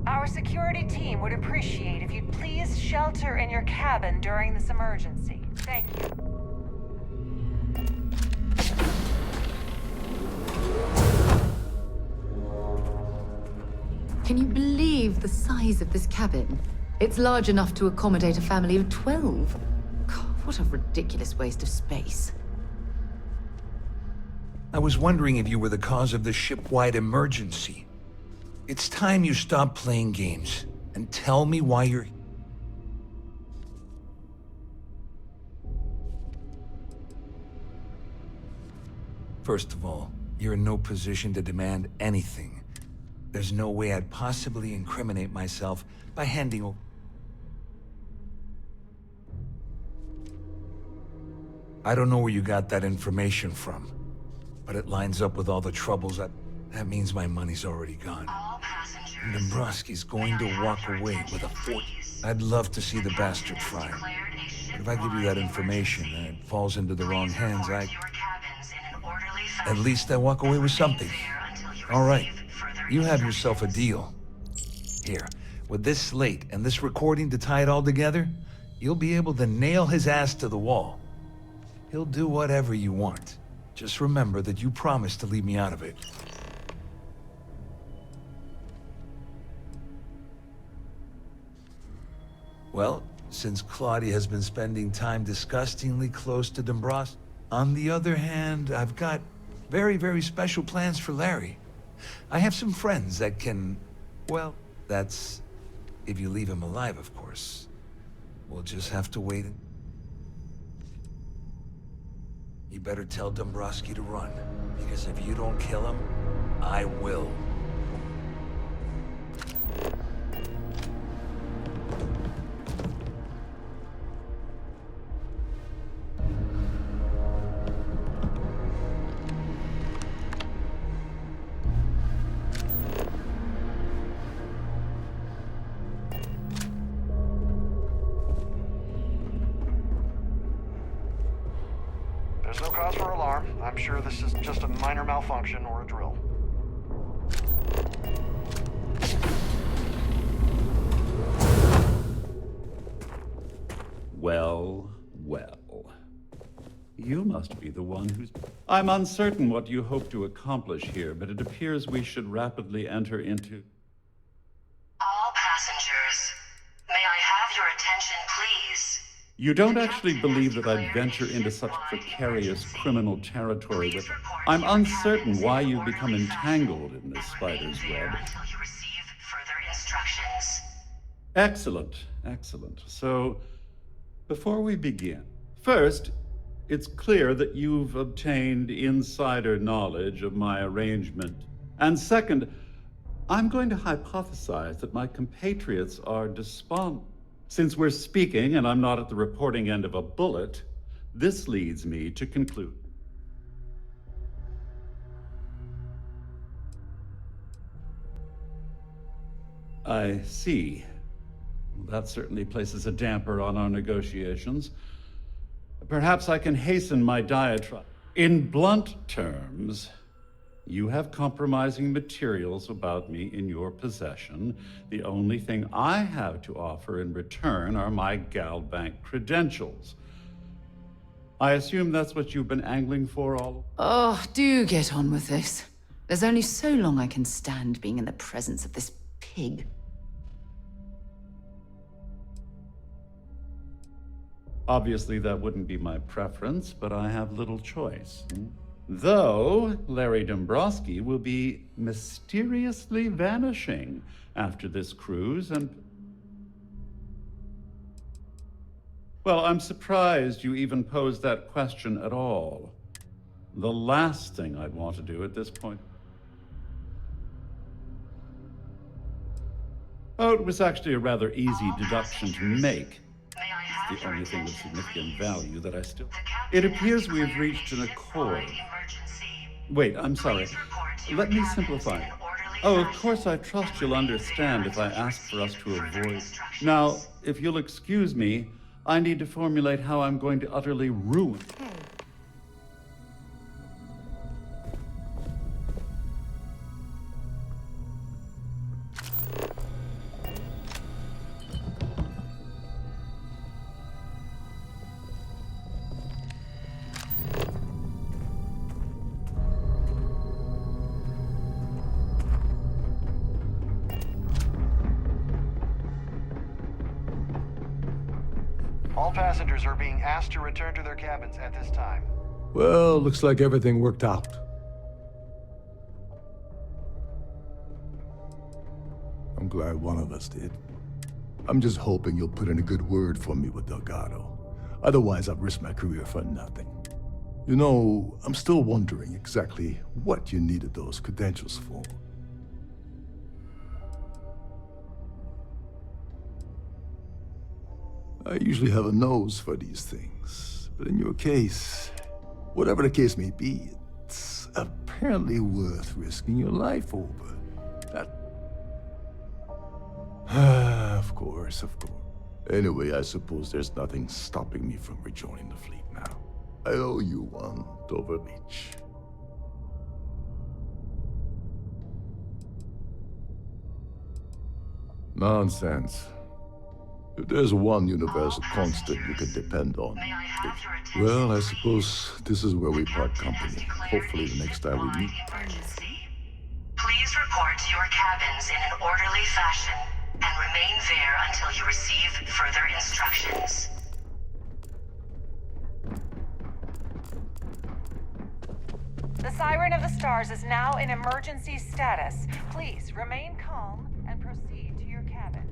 Our security team would appreciate if you'd please shelter in your cabin during this emergency. Thank you. Can you believe the size of this cabin? It's large enough to accommodate a family of 12. God, what a ridiculous waste of space. I was wondering if you were the cause of the ship-wide emergency. It's time you stop playing games and tell me why you're... First of all, you're in no position to demand anything. There's no way I'd possibly incriminate myself by handing over... I don't know where you got that information from, but it lines up with all the troubles that means my money's already gone. And Dombrowski's going to walk away with a fortune. I'd love to see the bastard fry. But if I give you that information and it falls into the wrong hands, at least I walk away with something. All right, you have yourself a deal. Here, with this slate and this recording to tie it all together, you'll be able to nail his ass to the wall. He'll do whatever you want. Just remember that you promised to leave me out of it. Well, since Claudia has been spending time disgustingly close to Dombrowski, on the other hand, I've got very, very special plans for Larry. I have some friends that can... well, that's... if you leave him alive, of course. We'll just have to wait and... You better tell Dombrowski to run, because if you don't kill him, I will. There's no cause for alarm. I'm sure this is just a minor malfunction or a drill. Well, well. You must be the one who's... I'm uncertain what you hope to accomplish here, but it appears we should rapidly enter into... All passengers, may I have your attention, please? You don't actually believe that I'd venture into such precarious criminal territory with... I'm uncertain why you've become entangled in this spider's web. Until you receive further instructions. Excellent, excellent. So, before we begin, first, it's clear that you've obtained insider knowledge of my arrangement. And second, I'm going to hypothesize that my compatriots are despondent. Since we're speaking and I'm not at the reporting end of a bullet, this leads me to conclude. I see. That certainly places a damper on our negotiations. Perhaps I can hasten my diatribe. In blunt terms, you have compromising materials about me in your possession. The only thing I have to offer in return are my GalBank credentials. I assume that's what you've been angling for all... Oh, do get on with this. There's only so long I can stand being in the presence of this pig. Obviously, that wouldn't be my preference, but I have little choice. Though Larry Dombrowski will be mysteriously vanishing after this cruise and... Well, I'm surprised you even posed that question at all. The last thing I'd want to do at this point. Oh, it was actually a rather easy deduction to make. It's the only thing of significant value that I still... It appears we have reached an accord. Wait, I'm sorry. Let me simplify. Oh, of course I trust you'll understand if I ask for us to avoid... Now, if you'll excuse me, I need to formulate how I'm going to utterly ruin... All passengers are being asked to return to their cabins at this time. Well, looks like everything worked out. I'm glad one of us did. I'm just hoping you'll put in a good word for me with Delgado. Otherwise, I've risked my career for nothing. You know, I'm still wondering exactly what you needed those credentials for. I usually have a nose for these things, but in your case, whatever the case may be, it's apparently worth risking your life over. That... Of course. Anyway, I suppose there's nothing stopping me from rejoining the fleet now. I owe you one, Dover Beach. Nonsense. If there's one universal constant you can depend on, well, I suppose this is where we part company. Hopefully the next time we meet. Please report to your cabins in an orderly fashion and remain there until you receive further instructions. The Siren of the Stars is now in emergency status. Please remain calm and proceed to your cabin.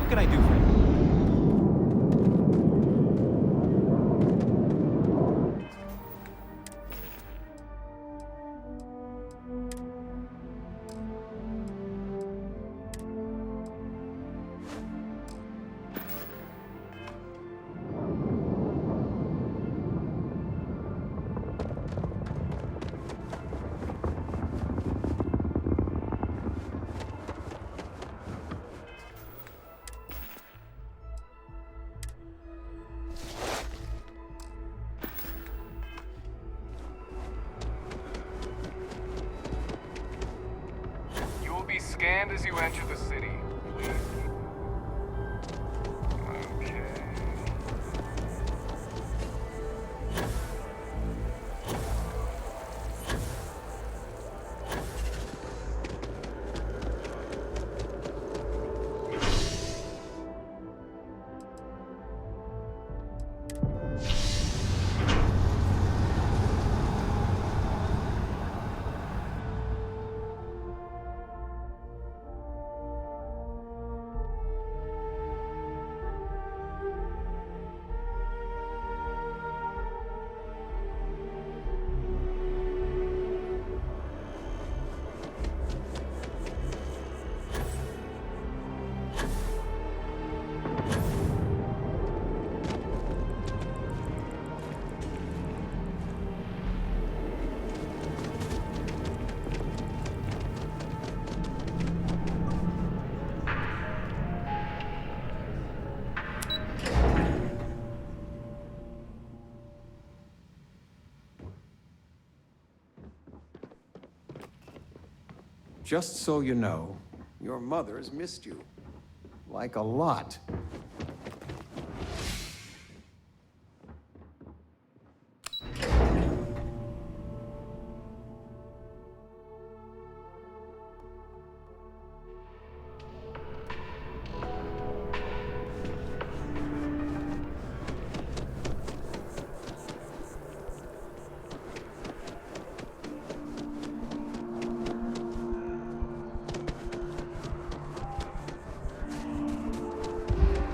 What can I do for you? You will be scanned as you enter the city. Please. Okay. Just so you know, your mother has missed you. Like a lot.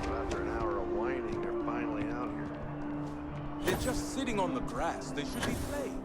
After an hour of whining, they're finally out here. They're just sitting on the grass. They should be playing.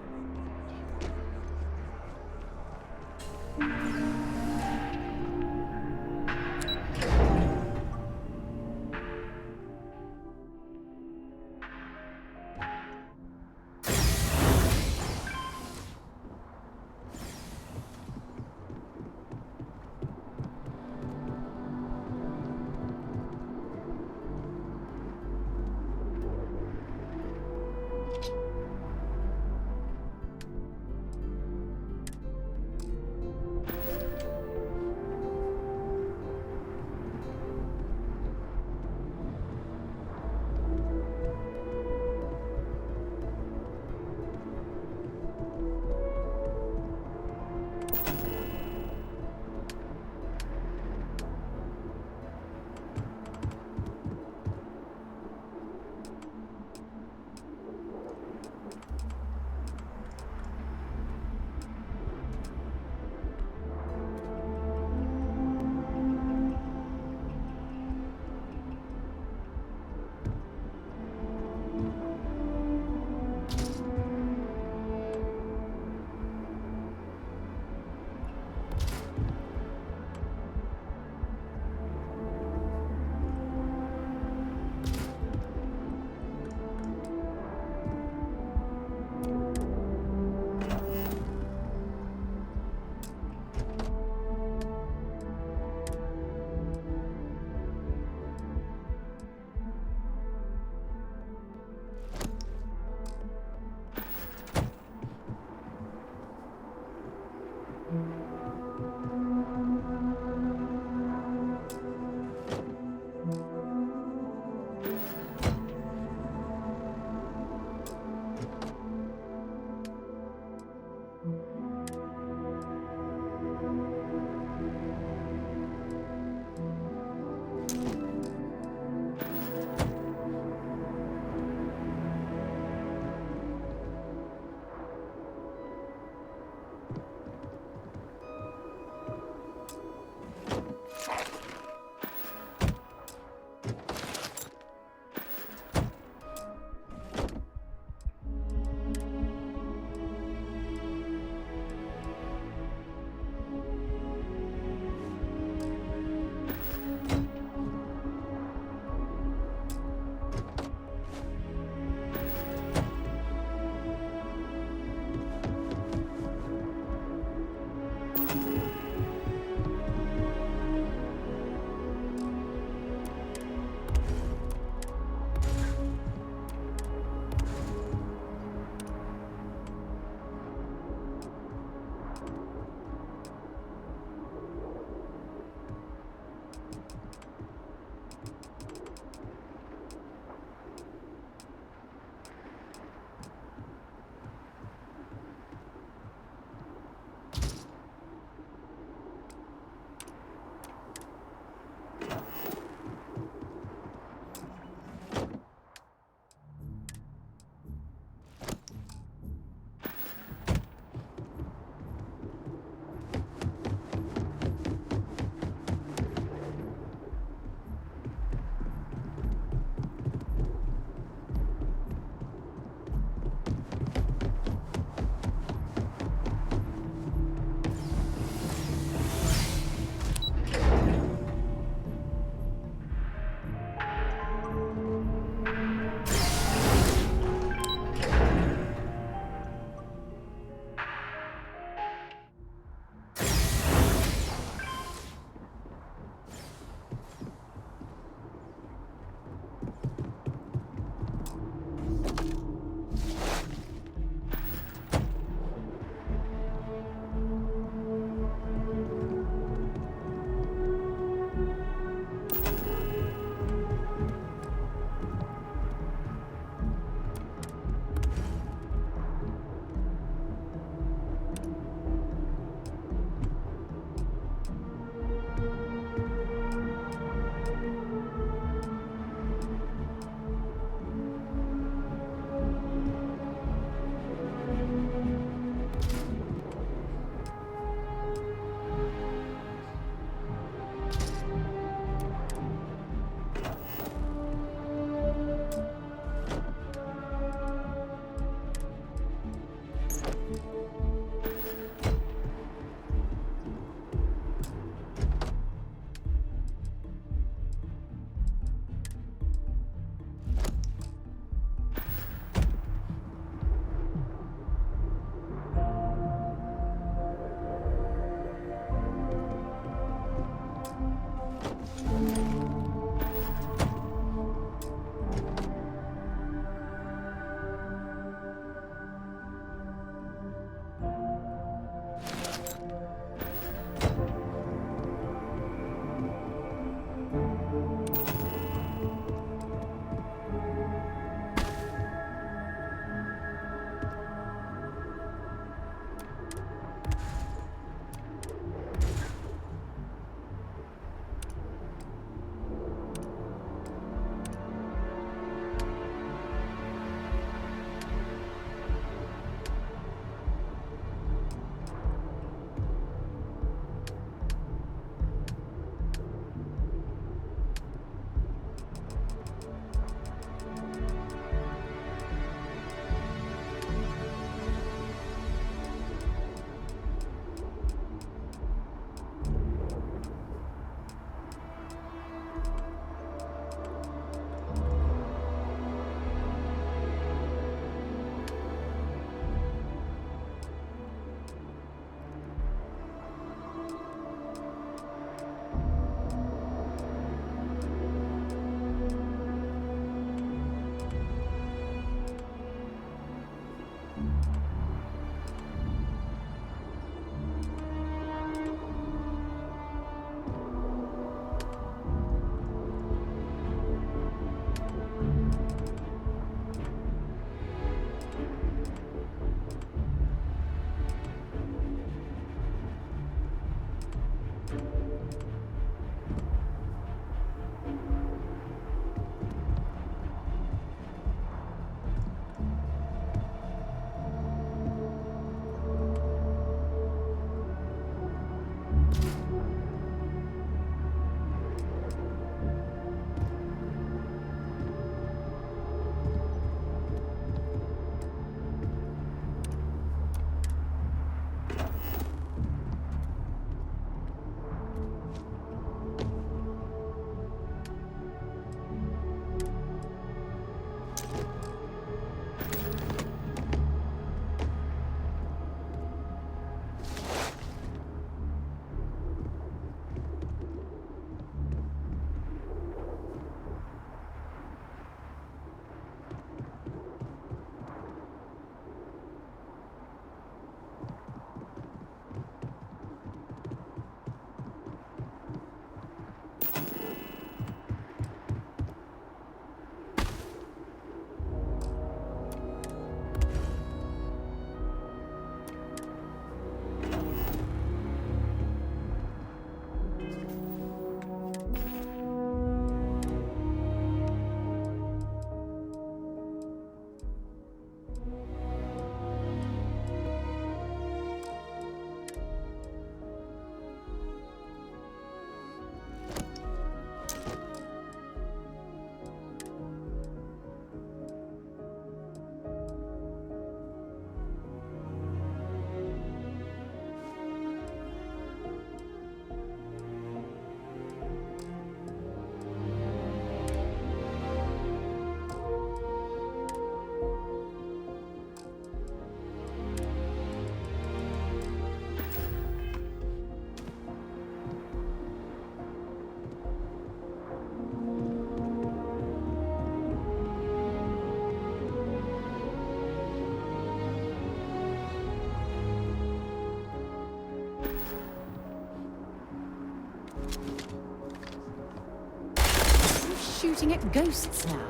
shooting at ghosts now.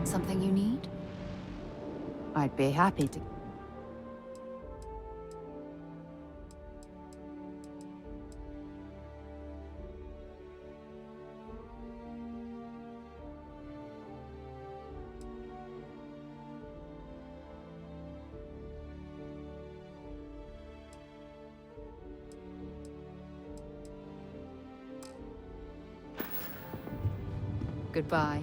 Something you need? I'd be happy to. Goodbye.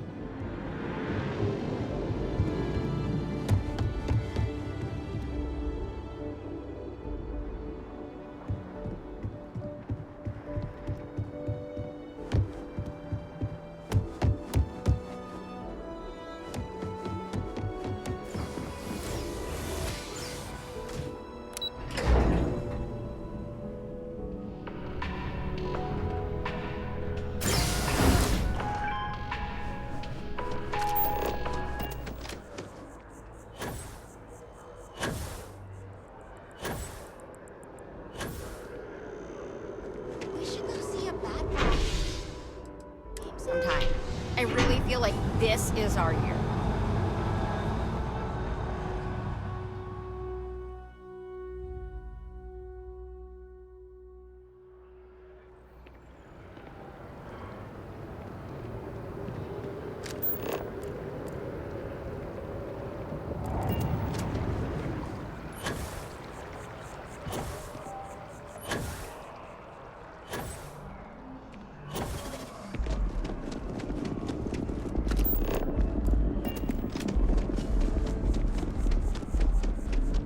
Sometime. I really feel like this is our year.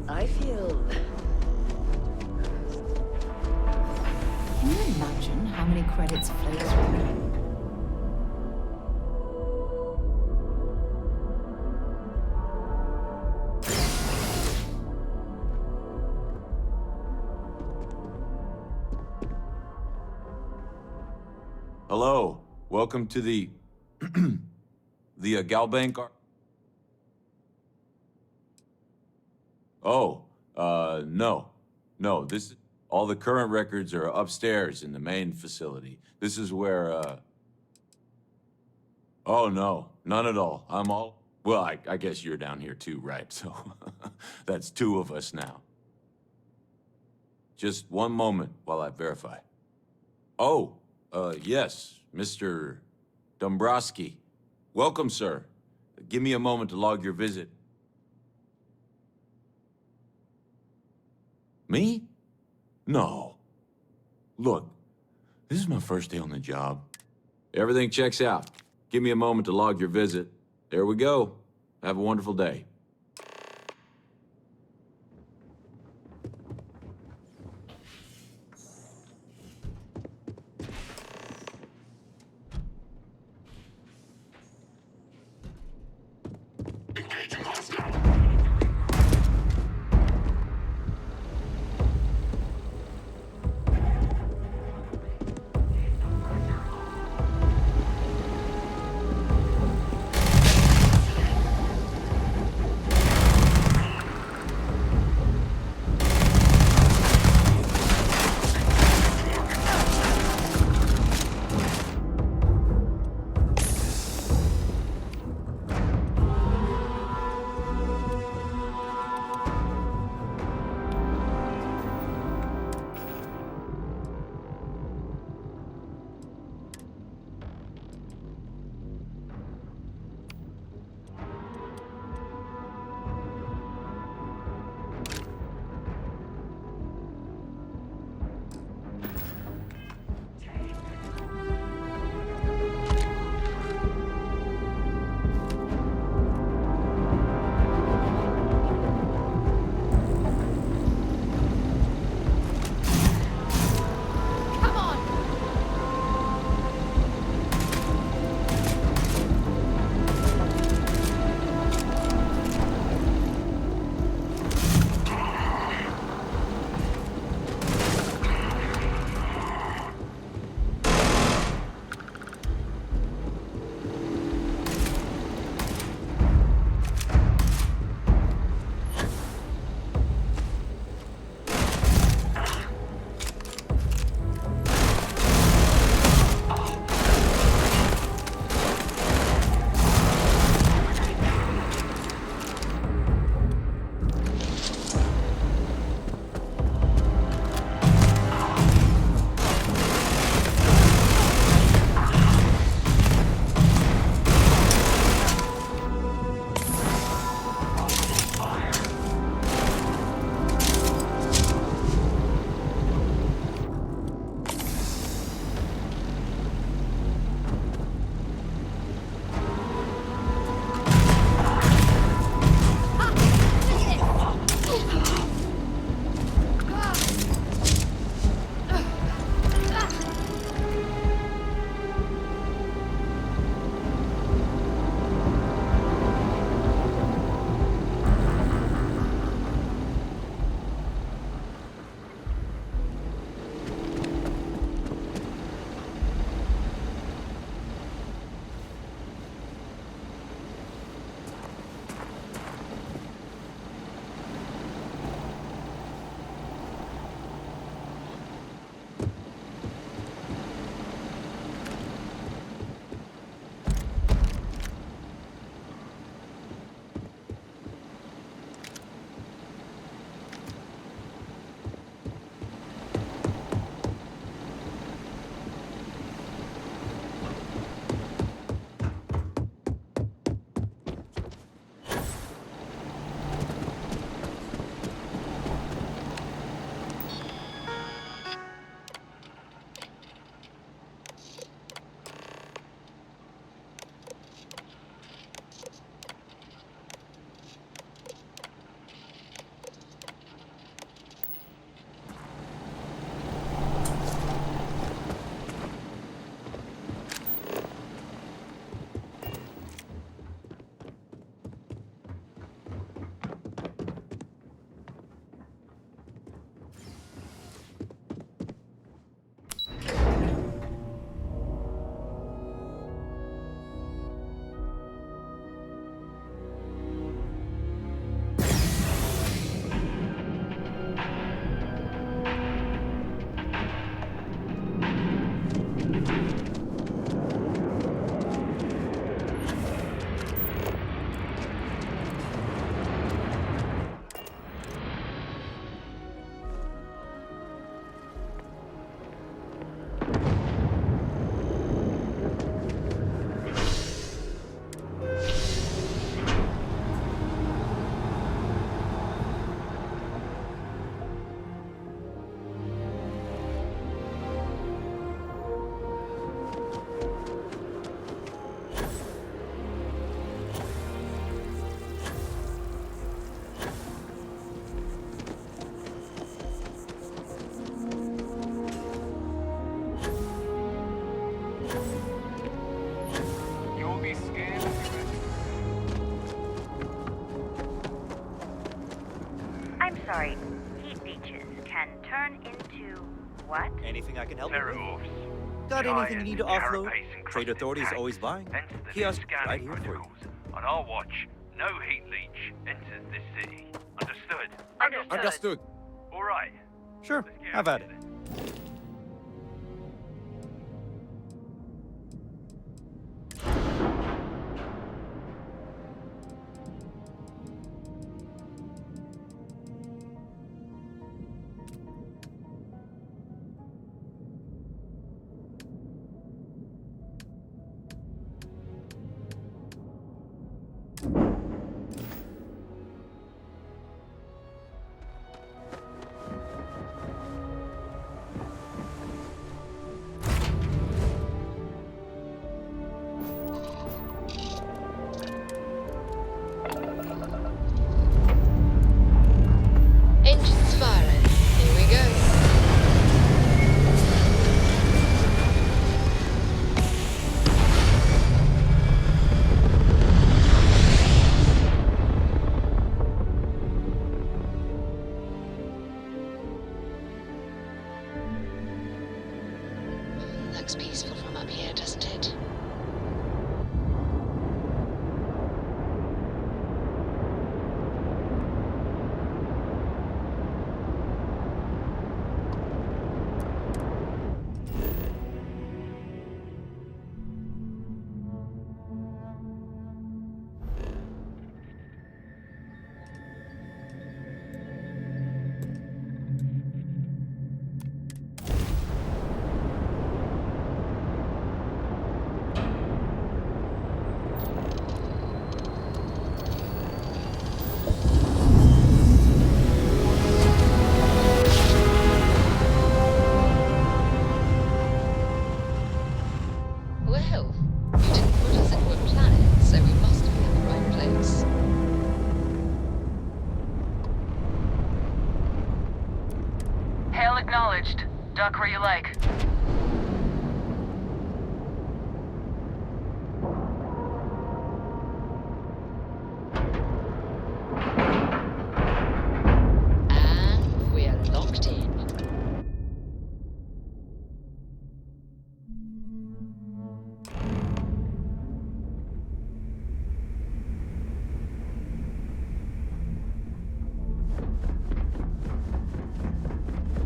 I feel... Can you imagine how many credits flow through? Hello, welcome to the Galbank. No, this, all the current records are upstairs in the main facility. This is where, oh no, none at all. Well, I guess you're down here too, right? So, that's two of us now. Just one moment while I verify. Oh, yes, Mr. Dombrowski. Welcome, sir. Give me a moment to log your visit. Me? No. Look, this is my first day on the job. Everything checks out. Give me a moment to log your visit. There we go. Have a wonderful day. sorry, heat leeches can turn into what? Anything I can help you with? Ferrogorphs. Got anything you need to offload? Carapace encrusted Trade Authority is tanks. always buying. Enter the Kiosk new scanning right here for you. protocols. On our watch, no heat leech enters this city. Understood? Understood. All right. Sure, have at it. Engines firing. Here we go. Looks peaceful from up here, doesn't it? Well, you didn't put us into a planet, so we must be in the right place. Hail acknowledged. Duck where you like. And we're locked in.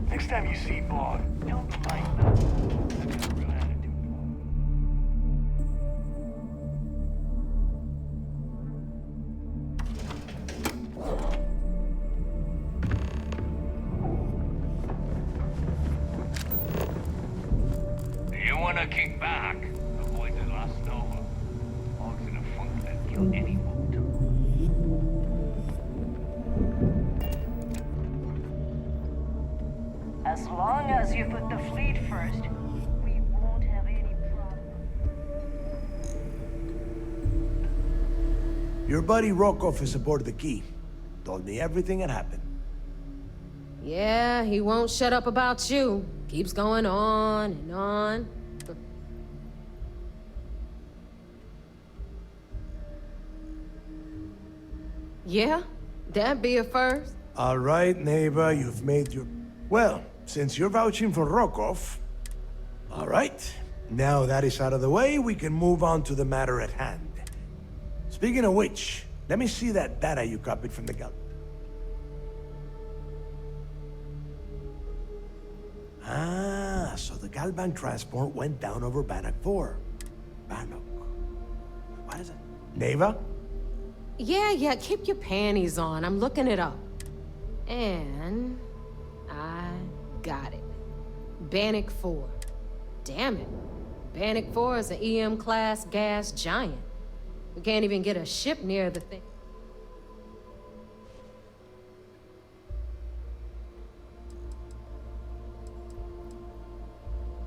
Next time you see Bog, tell him to lighten up. He's got a real attitude. You wanna kick back? Avoid the last Nova. Bog's in a funk that'd kill any boat. As long as you put the fleet first, we won't have any problem. Your buddy Rokov is aboard the Key. Told me everything that happened. Yeah, he won't shut up about you. Keeps going on and on. Yeah, that'd be a first. All right, neighbor, you've made your... Well, since you're vouching for Rokov... All right. Now that is out of the way, we can move on to the matter at hand. Speaking of which, let me see that data you copied from the gal... Ah, so the Galbank transport went down over Bannock 4. Bannock. What is it? Neva? Yeah, keep your panties on. I'm looking it up. And I got it. Bannock 4. Damn it. Bannock 4 is an EM-class gas giant. We can't even get a ship near the thing.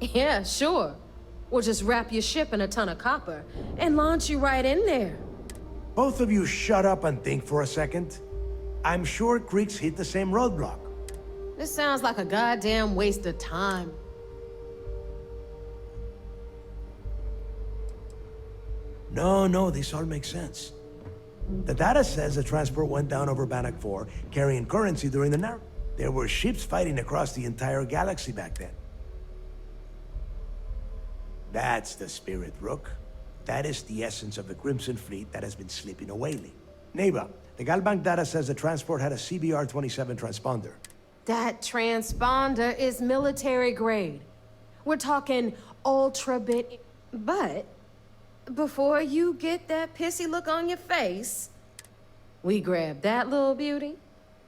Yeah, sure. We'll just wrap your ship in a ton of copper and launch you right in there. Both of you shut up and think for a second. I'm sure Creeks hit the same roadblock. This sounds like a goddamn waste of time. No, this all makes sense. The data says the transport went down over Bannock 4, carrying currency during the narrative. There were ships fighting across the entire galaxy back then. That's the spirit, Rook. That is the essence of the Crimson Fleet that has been slipping away lately. Neighbor, the Galbank data says the transport had a CBR-27 transponder. That transponder is military grade. We're talking ultra bit. But before you get that pissy look on your face, we grab that little beauty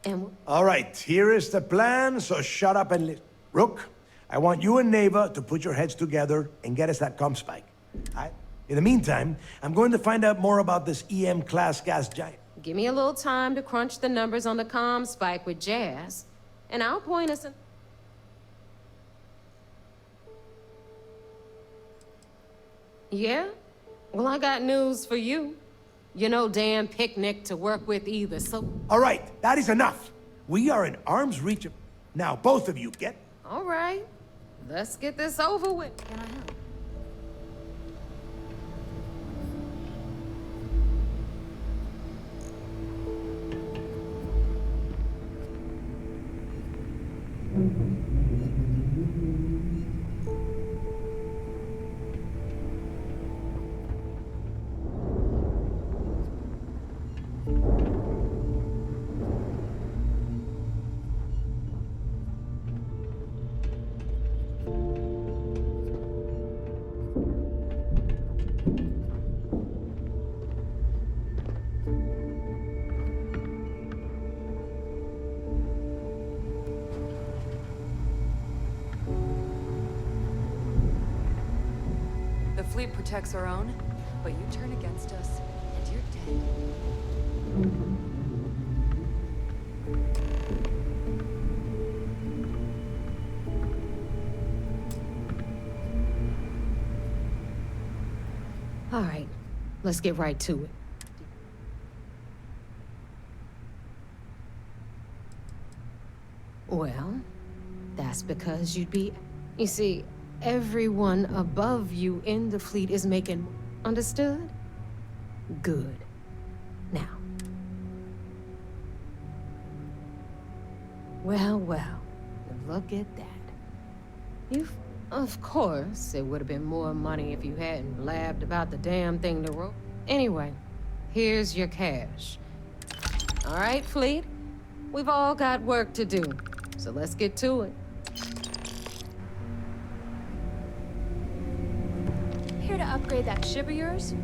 and... All right, here is the plan, so shut up and listen. Rook, I want you and Neva to put your heads together and get us that comm spike. In the meantime, I'm going to find out more about this EM-class gas giant. Give me a little time to crunch the numbers on the comm spike with Jazz, and I'll point us in... Yeah? Well, I got news for you. You're no damn picnic to work with either, so... All right, that is enough. We are in arm's reach of... Now, both of you, get... All right. Let's get this over with. Can I help? The fleet protects our own, but you turn against us, and you're dead. All right, let's get right to it. Well, that's because you'd be... You see, everyone above you in the fleet is making... Understood? Good. Now. Well, look at that. Of course, it would have been more money if you hadn't blabbed about the damn thing to roll. Anyway, here's your cash. All right, fleet? We've all got work to do, so let's get to it. Here to upgrade that ship of yours?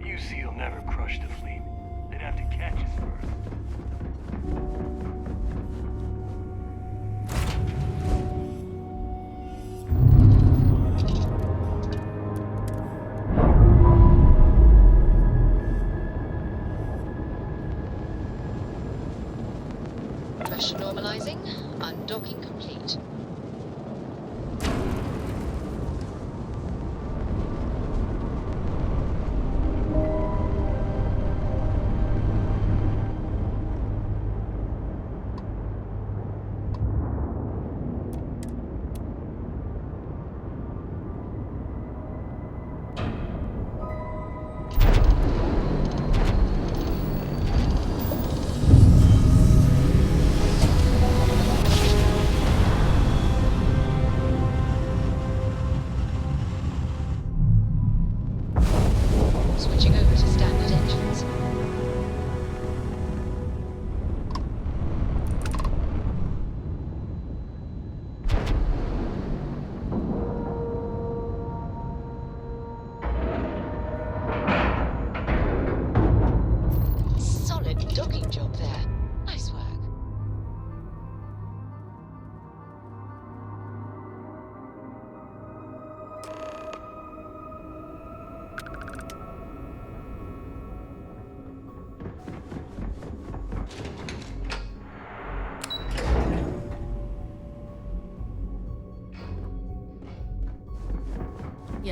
UC'll never crush the fleet. They'd have to catch us first. Pressure normalizing. Undocking complete.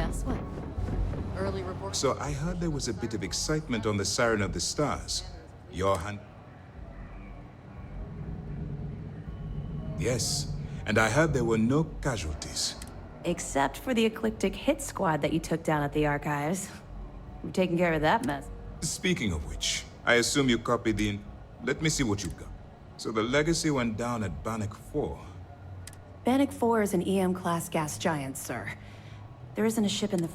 Yes, what? Early report. So I heard there was a bit of excitement on the Siren of the Stars. Your hand. Yes, and I heard there were no casualties. Except for the eclectic hit squad that you took down at the archives. We've taken care of that mess. Speaking of which, I assume you copied the... Let me see what you've got. So the Legacy went down at Bannock 4. Bannock 4 is an EM-class gas giant, sir. There isn't a ship in the...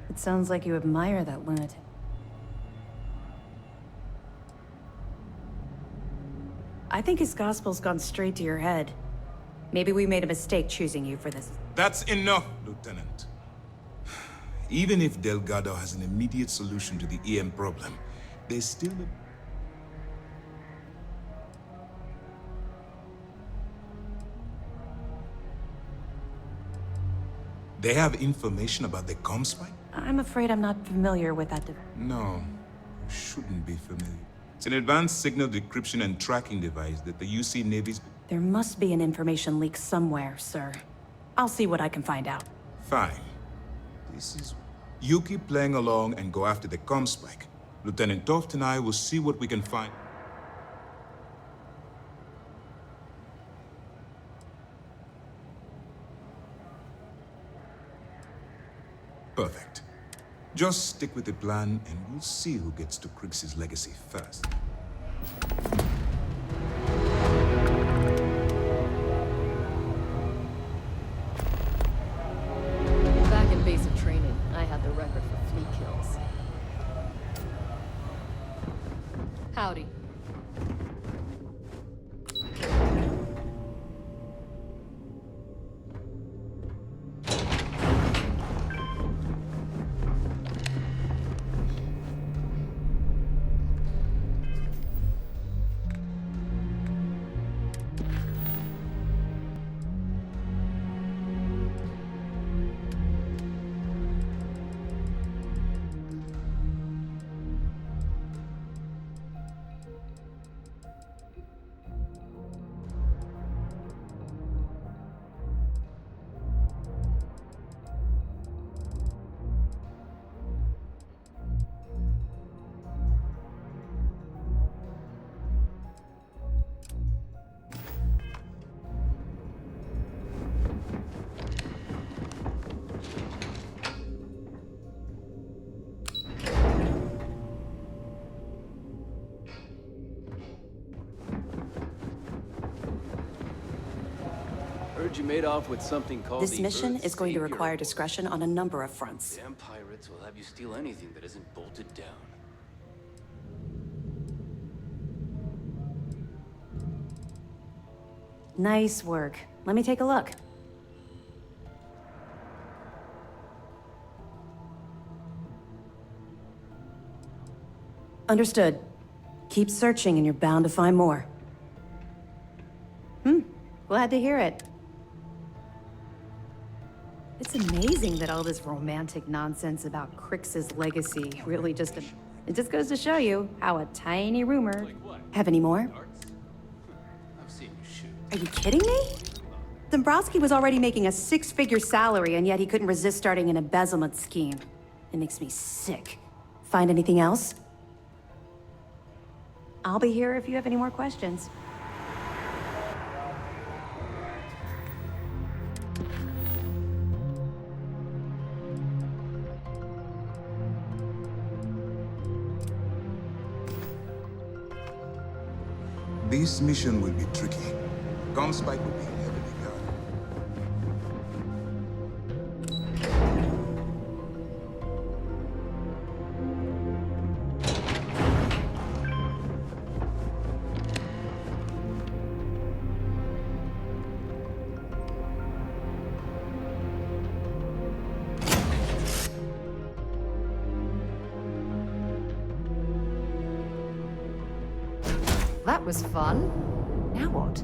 It sounds like you admire that lunatic. I think his gospel's gone straight to your head. Maybe we made a mistake choosing you for this. That's enough, Lieutenant. Even if Delgado has an immediate solution to the EM problem, there's still a... They have information about the comm spike? I'm afraid I'm not familiar with that. No, you shouldn't be familiar. It's an advanced signal decryption and tracking device that the UC Navy's... There must be an information leak somewhere, sir. I'll see what I can find out. Fine. This is... You keep playing along and go after the comm spike. Lieutenant Toft and I will see what we can find. Perfect. Just stick with the plan, and we'll see who gets to Krig's legacy first. Back in basic training, I had the record for fleet kills. Howdy. Heard you made off with something called This the mission Earth's is going to Savior. require discretion on a number of fronts. Damn pirates will have you steal anything that isn't bolted down. Nice work. Let me take a look. Understood. Keep searching and you're bound to find more. Glad to hear it. It's amazing that all this romantic nonsense about Krix's legacy really just... It just goes to show you how a tiny rumor... Have any more? I've seen you shoot. Are you kidding me? Dombrowski was already making a six-figure salary, and yet he couldn't resist starting an embezzlement scheme. It makes me sick. Find anything else? I'll be here if you have any more questions. This mission will be tricky. Comm spike will be heavily guarded. That was fun. Now what?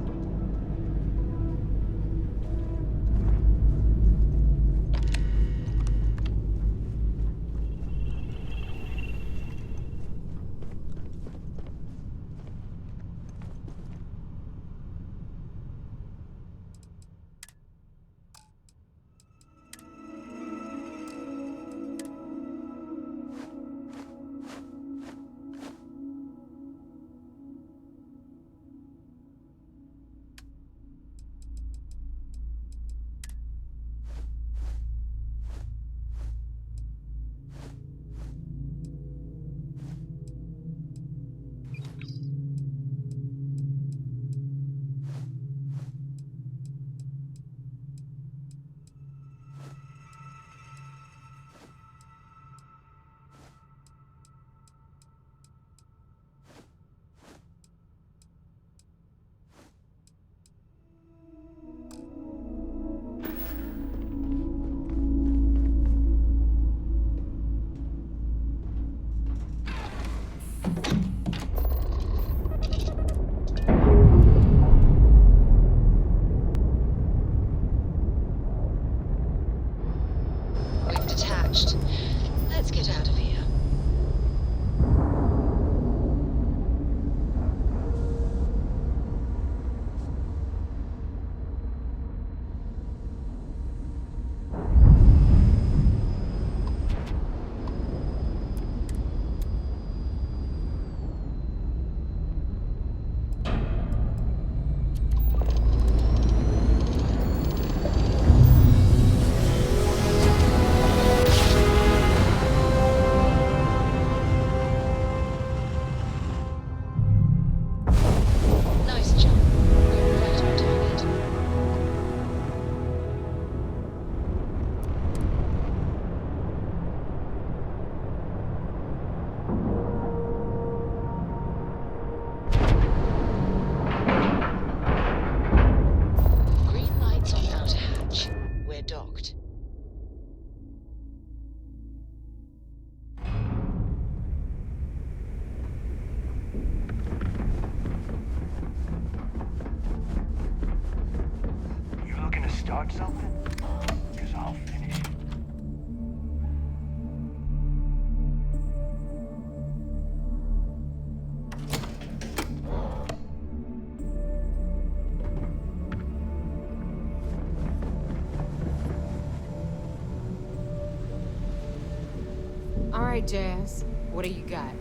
All right, Jazz. What do you got?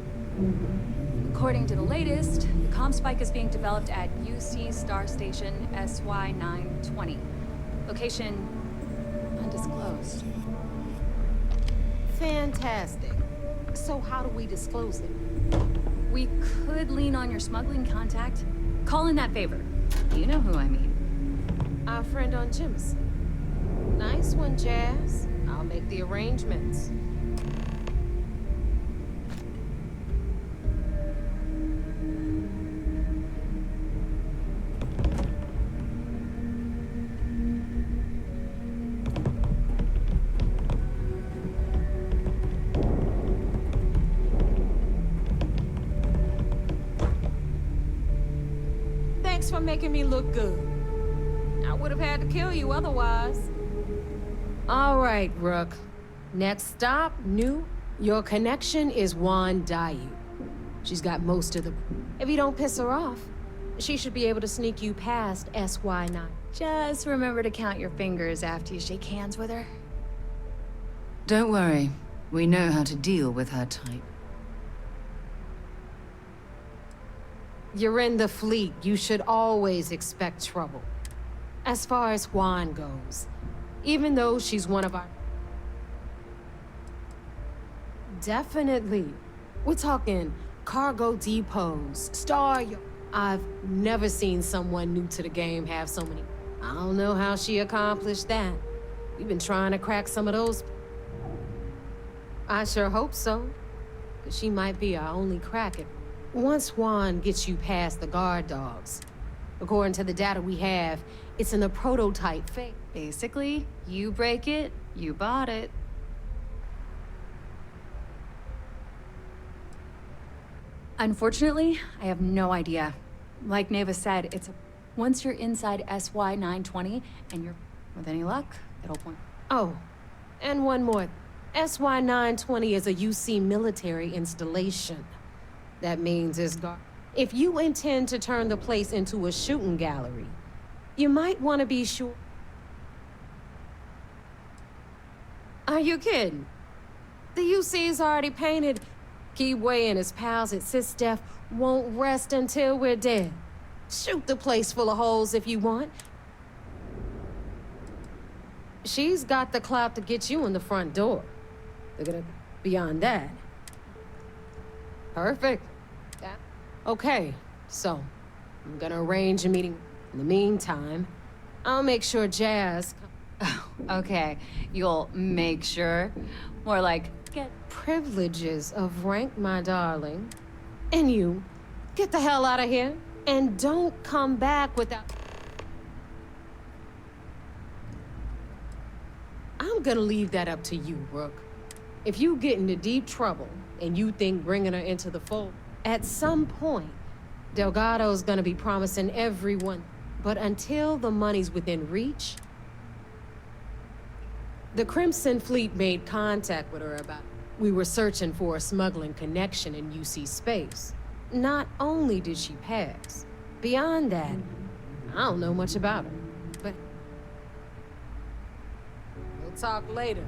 According to the latest, the comm spike is being developed at UC Star Station SY-920. Location undisclosed. Fantastic. So how do we disclose it? We could lean on your smuggling contact. Call in that favor. You know who I mean. Our friend on Jim's. Nice one, Jazz. I'll make the arrangements. Thanks for making me look good. I would have had to kill you otherwise. All right, Rook. Next stop, new. Your connection is Juan Dayu. She's got most of the... If you don't piss her off, she should be able to sneak you past SY-9. Just remember to count your fingers after you shake hands with her. Don't worry. We know how to deal with her type. You're in the fleet. You should always expect trouble. As far as Juan goes, even though she's one of our... Definitely. We're talking cargo depots, I've never seen someone new to the game have so many... I don't know how she accomplished that. We've been trying to crack some of those... I sure hope so. Because she might be our only crack at... Once Juan gets you past the guard dogs, according to the data we have, it's in the prototype phase. Basically, you break it, you bought it. Unfortunately, I have no idea. Like Neva said, once you're inside SY-920 and you're, with any luck, it'll point. Oh, and one more. SY-920 is a UC military installation. That means it's guard. If you intend to turn the place into a shooting gallery, you might want to be sure. Are you kidding? The UC's already painted. Keyway and his pals at SysDef won't rest until we're dead. Shoot the place full of holes if you want. She's got the clout to get you in the front door. They're gonna... Beyond that. Perfect. Okay, so I'm gonna arrange a meeting. In the meantime, I'll make sure Jazz... Oh, okay. You'll make sure? More like, get... Privileges of rank, my darling. And you, get the hell out of here. And don't come back without... I'm gonna leave that up to you, Rook. If you get into deep trouble, and you think bringing her into the fold, at some point, Delgado's gonna be promising everyone. But until the money's within reach... The Crimson Fleet made contact with her about... We were searching for a smuggling connection in UC space. Not only did she pass, beyond that, I don't know much about her. But... We'll talk later.